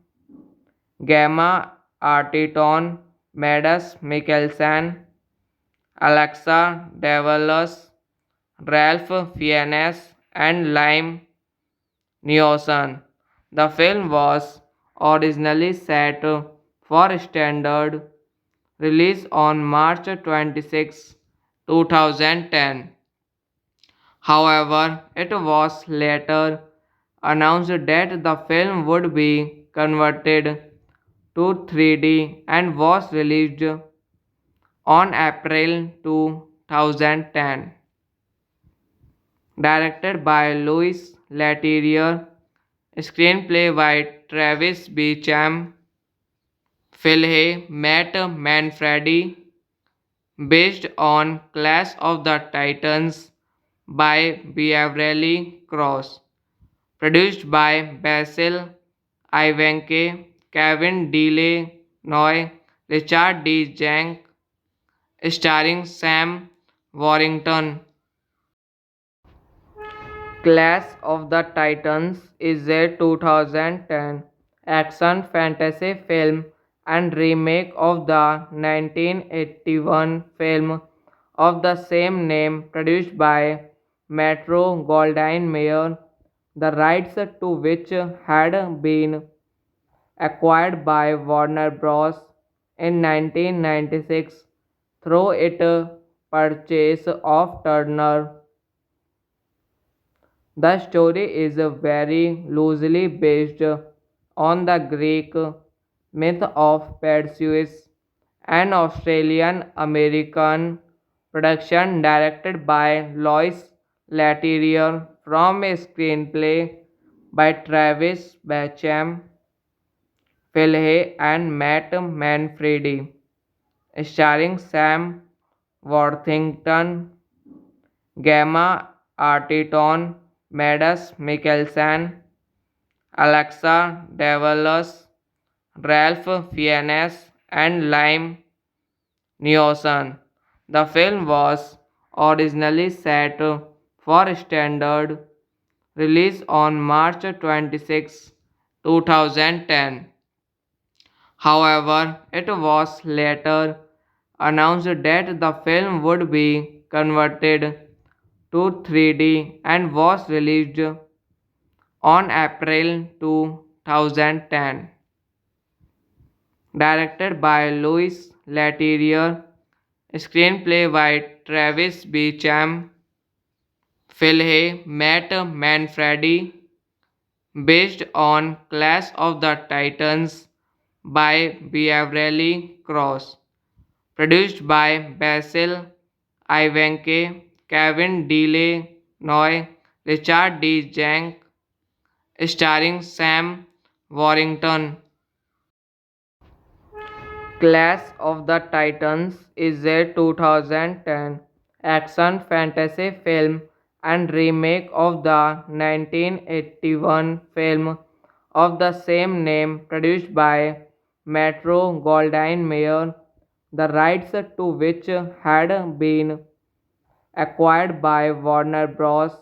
Gemma Arterton, Mads Mikkelsen, Alexa Davalos, Ralph Fiennes, and Liam Neeson. The film was originally set for standard release on March 26, 2010. However, it was later announced that the film would be converted to 3D and was released on April 2010. Directed by Louis Leterrier, screenplay by Travis Beecham, Phil Hay, Matt Manfredi, based on Clash of the Titans by Beverly Cross, produced by Basil Ivanke, Kevin DeLanoy, Richard D. Jank, starring Sam Warrington. Clash of the Titans is a 2010 action fantasy film and remake of the 1981 film of the same name produced by Metro Goldwyn Mayer, the rights to which had been acquired by Warner Bros. In 1996 through its purchase of Turner. The story is very loosely based on the Greek myth of Perseus, an Australian American production directed by Lois Leterrier from a screenplay by Travis Bacham, Phil Hay, and Matt Manfredi, starring Sam Worthington, Gemma Arterton, Mads Mikkelsen, Alexa Davalos, Ralph Fiennes, and Liam Neeson. The film was originally set for standard release on March 26, 2010. However, it was later announced that the film would be converted to 3D and was released on April 2010. Directed by Louis Leterrier, screenplay by Travis Beecham, Phil Hay, Matt Manfredi, based on Clash of the Titans by Beverly Cross, produced by Basil Ivanke, Kevin DeLanoy, Richard D. Jank, starring Sam Warrington. Clash of the Titans is a 2010 action fantasy film and remake of the 1981 film of the same name produced by Metro Goldwyn Mayer, the rights to which had been acquired by Warner Bros.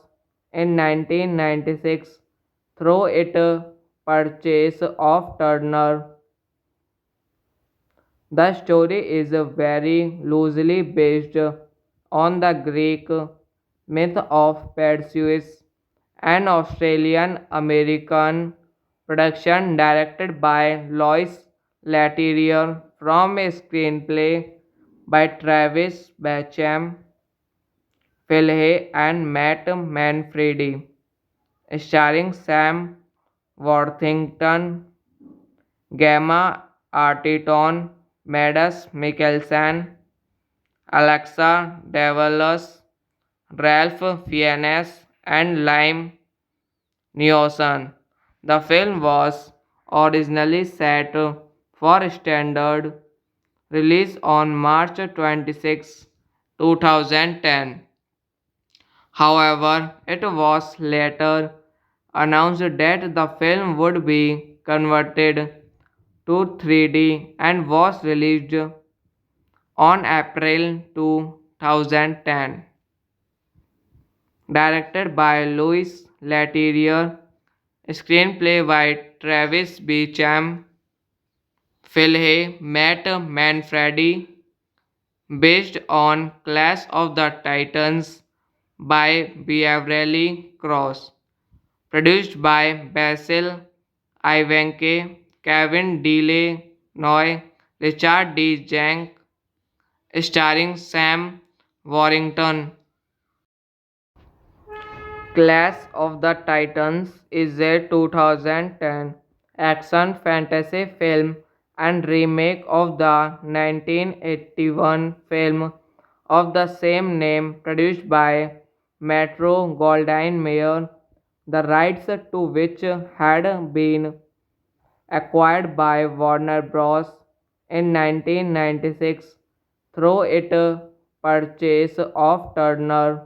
In 1996 through its purchase of Turner. The story is very loosely based on the Greek myth of Perseus, an Australian American production directed by Lois Leterrier from a screenplay by Travis Bacham, Phil Hay, and Matt Manfredi, starring Sam Worthington, Gemma Arterton, Mads Mikkelsen, Alexa Davalos, Ralph Fiennes, and Liam Neeson. The film was originally set for standard release on March 26, 2010. However, it was later announced that the film would be converted to 3D and was released on April 2010. Directed by Louis Leterrier, screenplay by Travis Beecham, Phil Hay, Matt Manfredi, based on Clash of the Titans by Beverly Cross, produced by Basil Ivanke, Kevin DeLanoy, Richard D. Jank, starring Sam Warrington. Clash of the Titans is a 2010 action fantasy film and remake of the 1981 film of the same name produced by Metro Goldwyn Mayer, the rights to which had been acquired by Warner Bros. In 1996 through its purchase of Turner.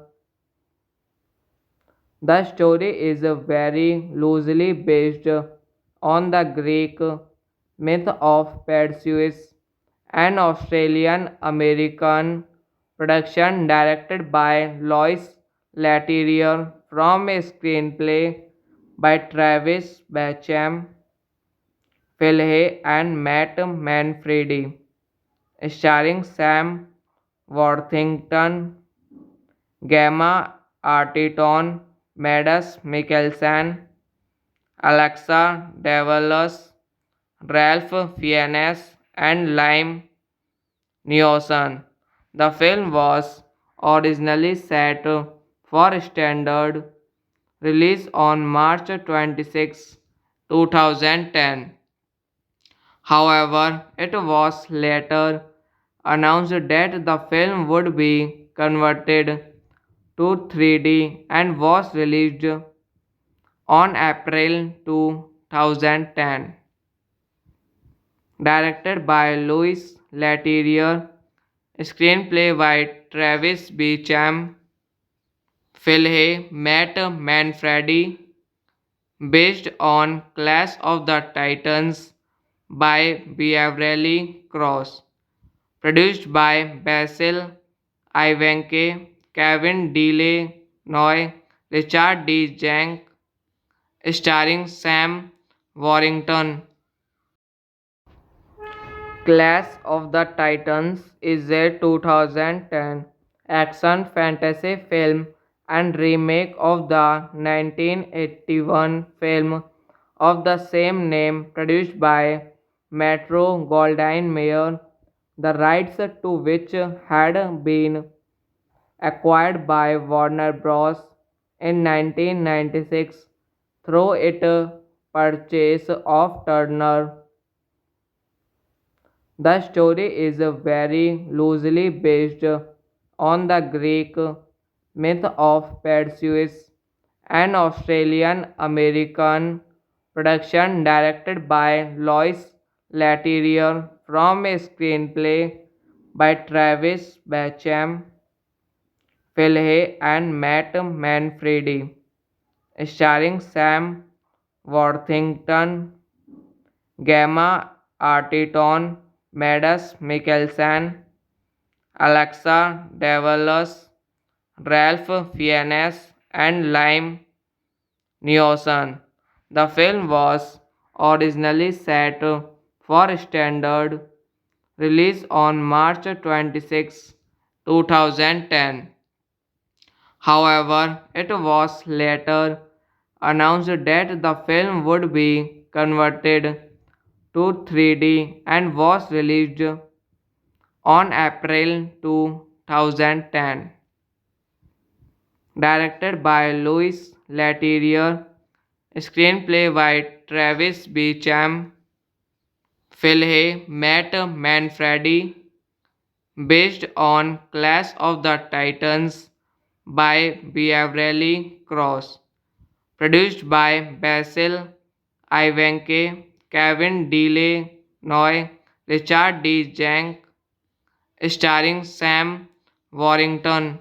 The story is very loosely based on the Greek myth of Perseus, an Australian American production directed by Lois Leterrier from a screenplay by Travis Bacham, Phil Hay, and Matt Manfredi, starring Sam Worthington, Gemma Arterton, Mads Mikkelsen, Alexa Davalos, Ralph Fiennes, and Liam Neeson. The film was originally set for standard release on March 26, 2010. However, it was later announced that the film would be converted to 3D and was released on April 2010. Directed by Louis Leterrier, screenplay by Travis Beecham, Phil Hay, Matt Manfredi, based on Clash of the Titans by Beverly Cross, produced by Basil Ivanke, Kevin DeLanoy, Richard D. Jank, starring Sam Warrington. Clash of the Titans is a 2010 action fantasy film and remake of the 1981 film of the same name produced by Metro Goldwyn Mayer, the rights to which had been acquired by Warner Bros. In 1996 through its purchase of Turner. The story is very loosely based on the Greek myth of Perseus, an Australian American production directed by Lois Leterrier from a screenplay by Travis Bacham, Phil Hay, and Matt Manfredi, starring Sam Worthington, Gemma Arterton, Mads Mikkelsen, Alexa Davalos, Ralph Fiennes, and Liam Neeson. The film was originally set for standard release on March 26, 2010. However, it was later announced that the film would be converted to 3D and was released on April 2010. Directed by Louis Leterrier, screenplay by Travis Beecham, Philhay Matt Manfredi, based on Clash of the Titans by Beverly Cross, produced by Basil Ivanke, Kevin DeLanoy, Richard D. Jank, starring Sam Warrington.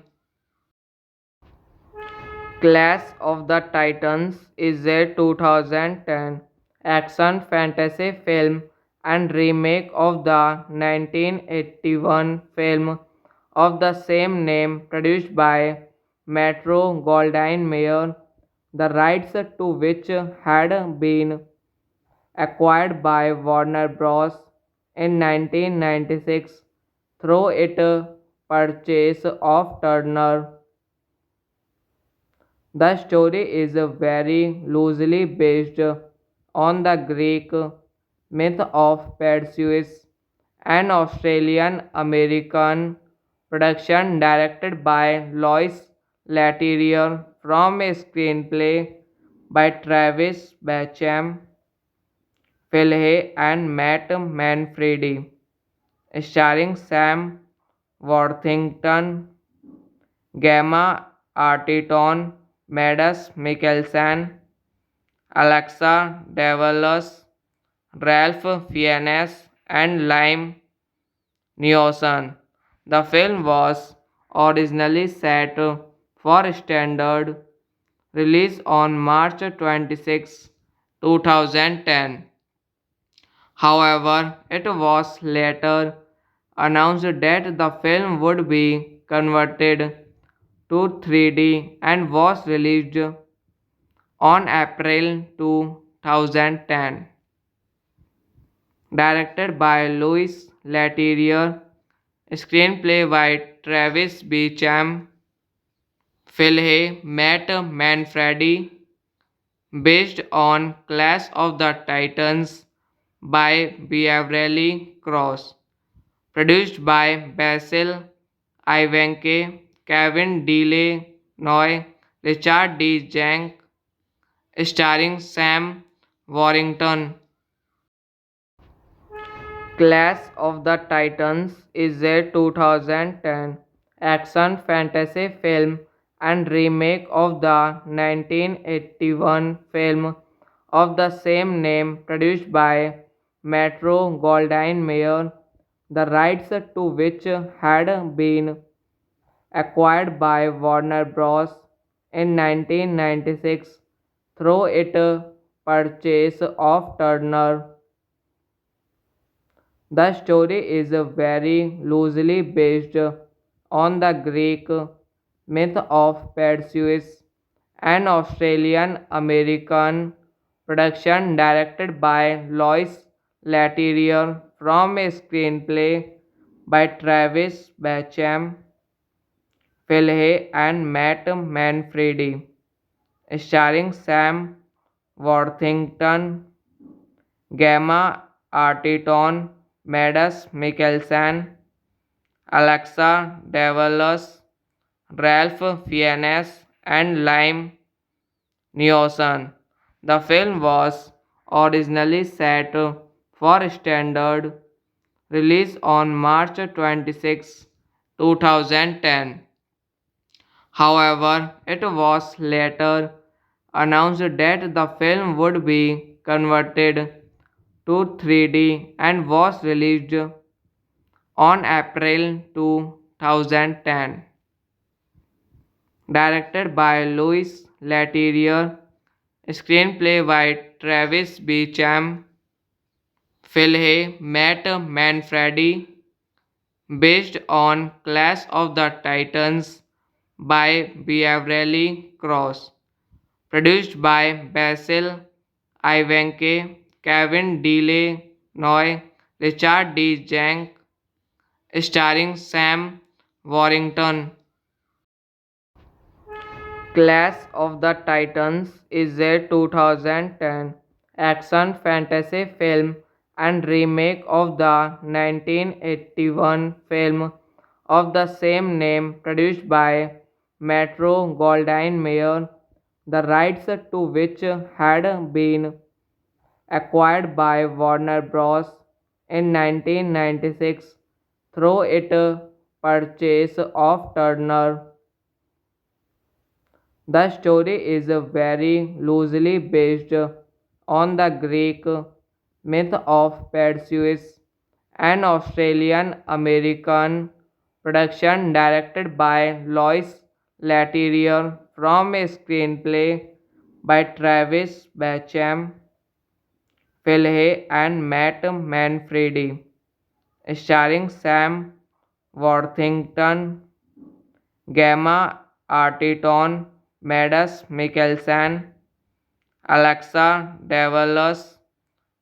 Clash of the Titans is a 2010 action fantasy film and remake of the 1981 film of the same name produced by Metro Goldwyn Mayer, the rights to which had been acquired by Warner Bros. In 1996 through its purchase of Turner. The story is very loosely based on the Greek myth of Perseus, an Australian American production directed by Lois Leterrier from a screenplay by Travis Bacham, Philhay, and Matt Manfredi, starring Sam Worthington, Gemma Arterton, Mads Mikkelsen, Alexa Davalos, Ralph Fiennes, and Liam Neeson. The film was originally set for standard release on March 26, 2010. However, it was later announced that the film would be converted to 3D and was released on April 2010. Directed by Louis Leterrier, screenplay by Travis Beecham, Philhay Matt Manfredi, based on Clash of the Titans by Beverly Cross, produced by Basil Ivanke, Kevin DeLanoy, Richard D. Jank, starring Sam Warrington. Clash of the Titans is a 2010 action fantasy film and remake of the 1981 film of the same name produced by Metro Goldwyn Mayer, the rights to which had been acquired by Warner Bros. In 1996 through its purchase of Turner. The story is very loosely based on the Greek myth of Perseus, an Australian American production directed by Lois Leterrier from a screenplay by Travis Bacham, Philhay, and Matt Manfredi, starring Sam Worthington, Gemma Arterton, Mads Mikkelsen, Alexa Davalos, Ralph Fiennes, and Liam Neeson. The film was originally set for standard release on March 26, 2010. However, it was later announced that the film would be converted to 3D and was released on April 2010. Directed by Louis Leterrier, screenplay by Travis Beecham, Philhay Matt Manfredi, based on Clash of the Titans by Beverly Cross, produced by Basil Ivanke, Kevin DeLanoy, Richard D. Jank, starring Sam Warrington. Clash of the Titans is a 2010 action fantasy film and remake of the 1981 film of the same name produced by Metro Goldwyn Mayer, the rights to which had been acquired by Warner Bros. In 1996 through its purchase of Turner. The story is very loosely based on the Greek myth of Perseus, an Australian American production directed by Lois Leterrier from a screenplay by Travis Bacham, Phil Hay, and Matt Manfredi, starring Sam Worthington, Gemma Arterton, Mads Mikkelsen, Alexa Davalos,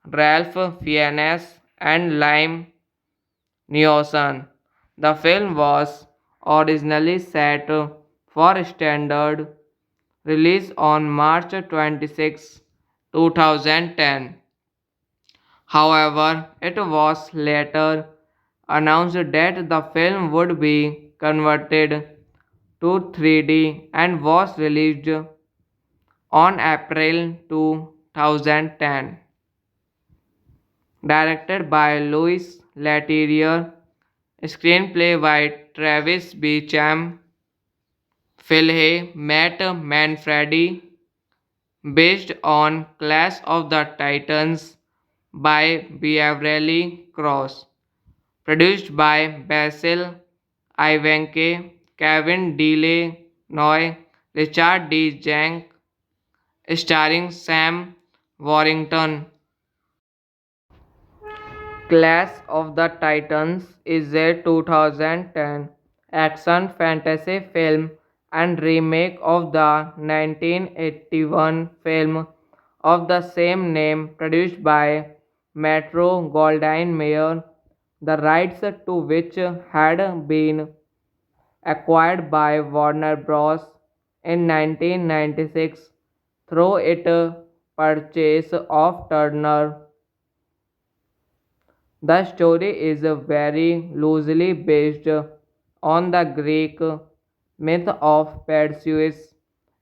Ralph Fiennes, and Liam Neeson. The film was originally set for standard release on March 26, 2010. However, it was later announced that the film would be converted to 3D and was released on April 2010. Directed by Louis Leterrier, screenplay by Travis Beacham, Phil Hay, Matt Manfredi, based on Clash of the Titans by Beverly Cross, produced by Basil Ivanke, Kevin DeLanoy, Richard D. Jank, starring Sam Warrington. Clash of the Titans is a 2010 action fantasy film and remake of the 1981 film of the same name produced by Metro Goldwyn Mayer, the rights to which had been acquired by Warner Bros. In 1996 through its purchase of Turner. The story is very loosely based on the Greek myth of Perseus,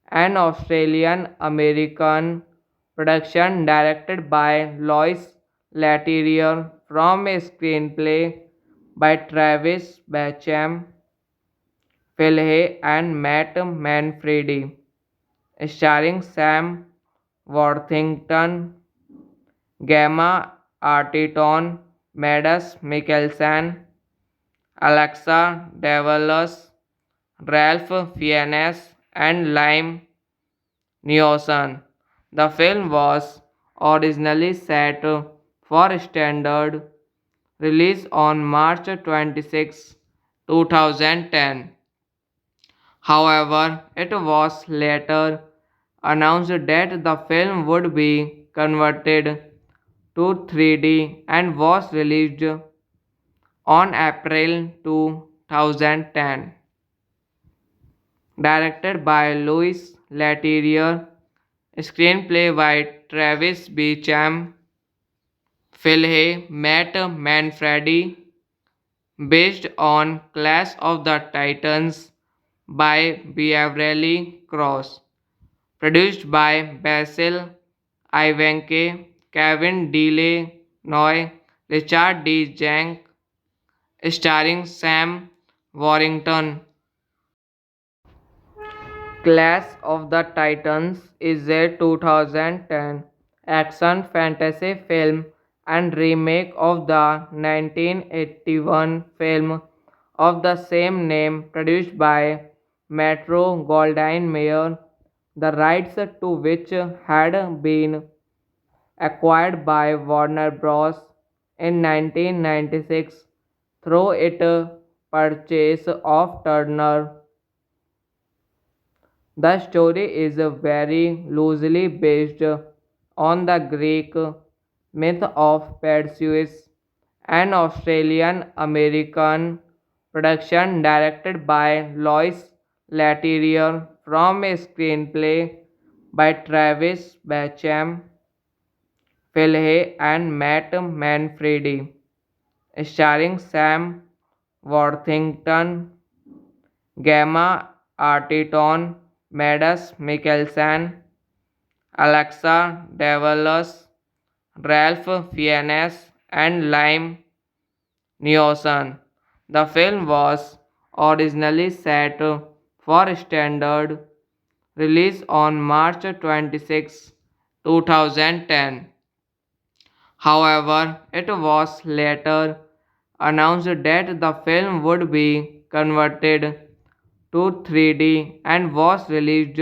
an Australian American production directed by Lois Leterrier from a screenplay by Travis Bacham, Phil Hay, and Matt Manfredi, starring Sam Worthington, Gemma Arterton, Mads Mikkelsen, Alexa Davalos, Ralph Fiennes, and Liam Neeson. The film was originally set for standard release on March 26, 2010. However, it was later announced that the film would be converted to 3D and was released on April 2010. Directed by Louis Leterrier, screenplay by Travis Beacham, Phil Hay, Matt Manfredi, based on Clash of the Titans by Beverly Cross, produced by Basil Ivanke, Kevin DeLanoy, Richard D. Jank, starring Sam Warrington. Clash of the Titans is a 2010 action fantasy film and remake of the 1981 film of the same name produced by Metro Goldwyn Mayer, the rights to which had been acquired by Warner Bros. In 1996 through its purchase of Turner. The story is very loosely based on the Greek myth of Perseus, an Australian American production directed by Lois Leterrier from a screenplay by Travis Bacham, Phil Hay, and Matt Manfredi, starring Sam Worthington, Gemma Arterton, Mads Mikkelsen, Alexa Davalos, Ralph Fiennes, and Liam Neeson. The film was originally set for standard release on March 26, 2010. However, it was later announced that the film would be converted to 3D and was released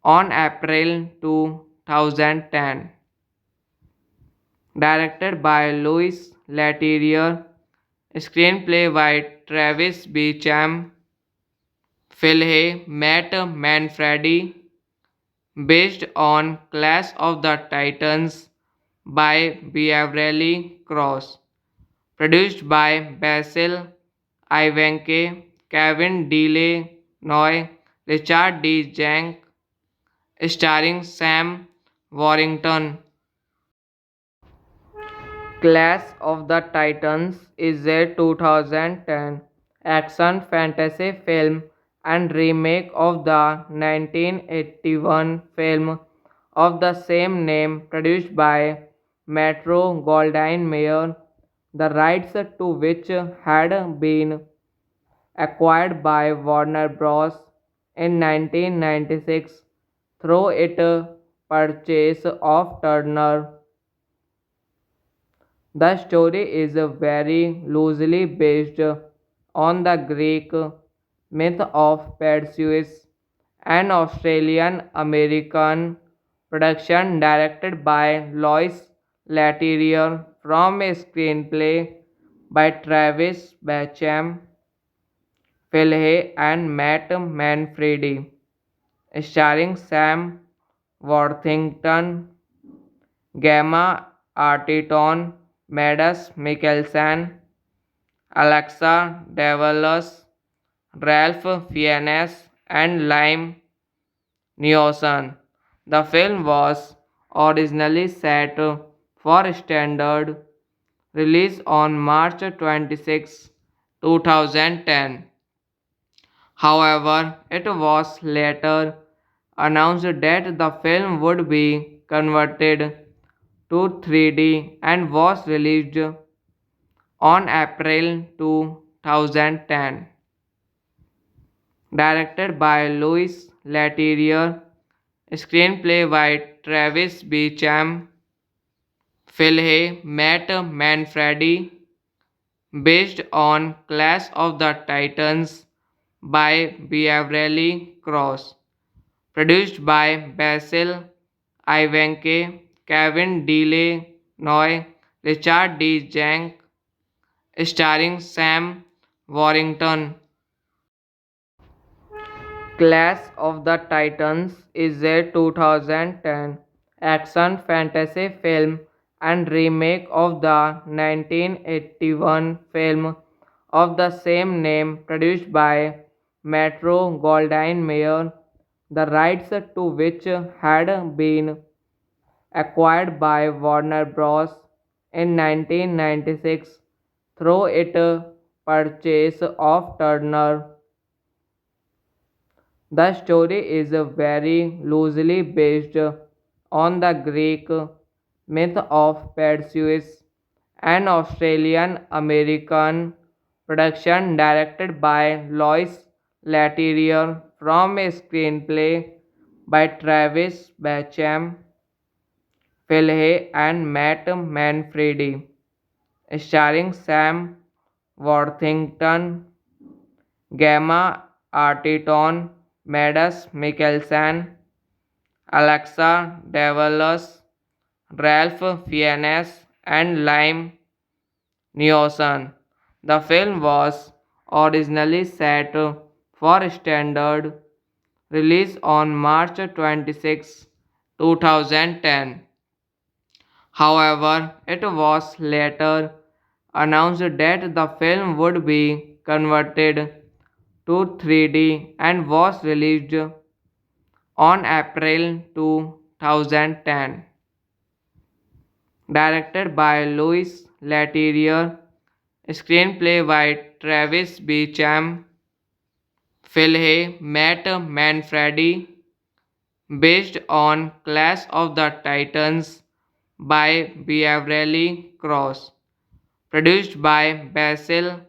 on April 2010. Directed by Louis Leterrier, screenplay by Travis Beecham, Phil Hay, Matt Manfredi, based on Clash of the Titans by Beverly Cross, produced by Basil Ivanke, Kevin DeLanoy, Richard D. Jank, starring Sam Warrington. Clash of the Titans is a 2010 action fantasy film and remake of the 1981 film of the same name produced by Metro Goldwyn Mayer, the rights to which had been acquired by Warner Bros. In 1996 through its purchase of Turner. The story is very loosely based on the Greek myth of Perseus, an Australian American production directed by Lois Leterrier from a screenplay by Travis Bacham, Phil Hay, and Matt Manfredi, starring Sam Worthington, Gemma Arterton, Mads Mikkelsen, Alexa Davalos, Ralph Fiennes, and Liam Neeson. The film was originally set for standard release on March 26, 2010. However, it was later announced that the film would be converted to 3D and was released on April 2010. Directed by Louis Leterrier, screenplay by Travis Beecham, Phil Hay, Matt Manfredi, based on Clash of the Titans by Beverly Cross, produced by Basil Ivanke, Kevin DeLanoy, Richard D. Jank, starring Sam Warrington. Clash of the Titans is a 2010 action fantasy film and remake of the 1981 film of the same name produced by Metro Goldwyn Mayer, the rights to which had been acquired by Warner Bros. In 1996 through its purchase of Turner. The story is very loosely based on the Greek myth of Perseus, an Australian American production directed by Lois Leterrier from a screenplay by Travis Bacham, Phil Hay, and Matt Manfredi, starring Sam Worthington, Gemma Arterton, Mads Mikkelsen, Alexa Davalos, Ralph Fiennes, and Liam Neeson. The film was originally set for standard release on March 26, 2010. However, it was later announced that the film would be converted to 3D and was released on April 2010. Directed by Louis Leterrier, screenplay by Travis Beecham, Philhay Matt Manfredi, based on Clash of the Titans by Beverly Cross, produced by Basil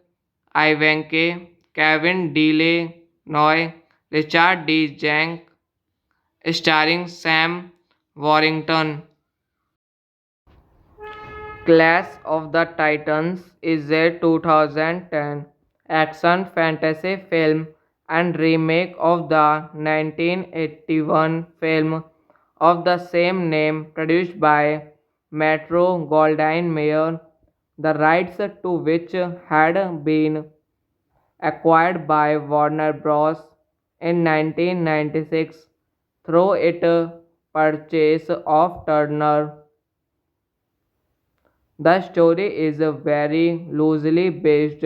Ivanke, Kevin DeLanoy, Richard D. Jank, starring Sam Warrington. Clash of the Titans is a 2010 action fantasy film and remake of the 1981 film of the same name produced by Metro Goldwyn Mayer, the rights to which had been acquired by Warner Bros. In 1996 through its purchase of Turner. The story is very loosely based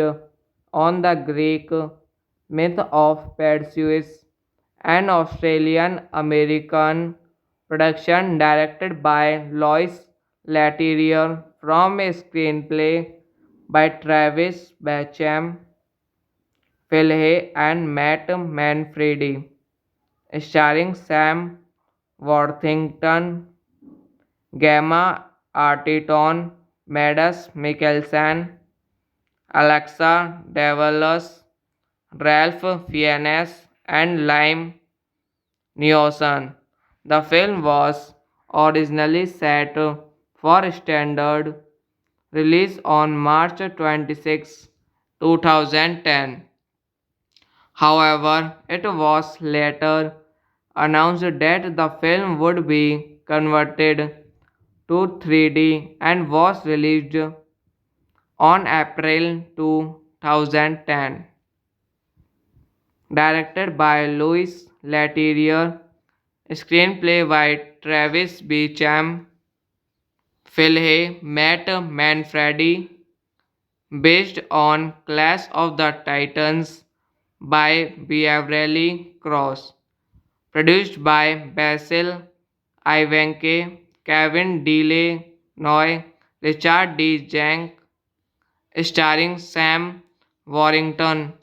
on the Greek myth of Perseus, an Australian American production directed by Lois Leterrier from a screenplay by Travis Bacham, Philhay, and Matt Manfredi, starring Sam Worthington, Gemma Arterton, Mads Mikkelsen, Alexa Davalos, Ralph Fiennes, and Liam Neeson. The film was originally set for standard release on March 26, 2010. However, it was later announced that the film would be converted to 3D and was released on April 2010. Directed by Louis Leterrier, screenplay by Travis Beecham, Philhay Matt Manfredi, based on Clash of the Titans by Beverly Cross, produced by Basil Ivanke, Kevin DeLanoy, Richard D. Jank, starring Sam Warrington.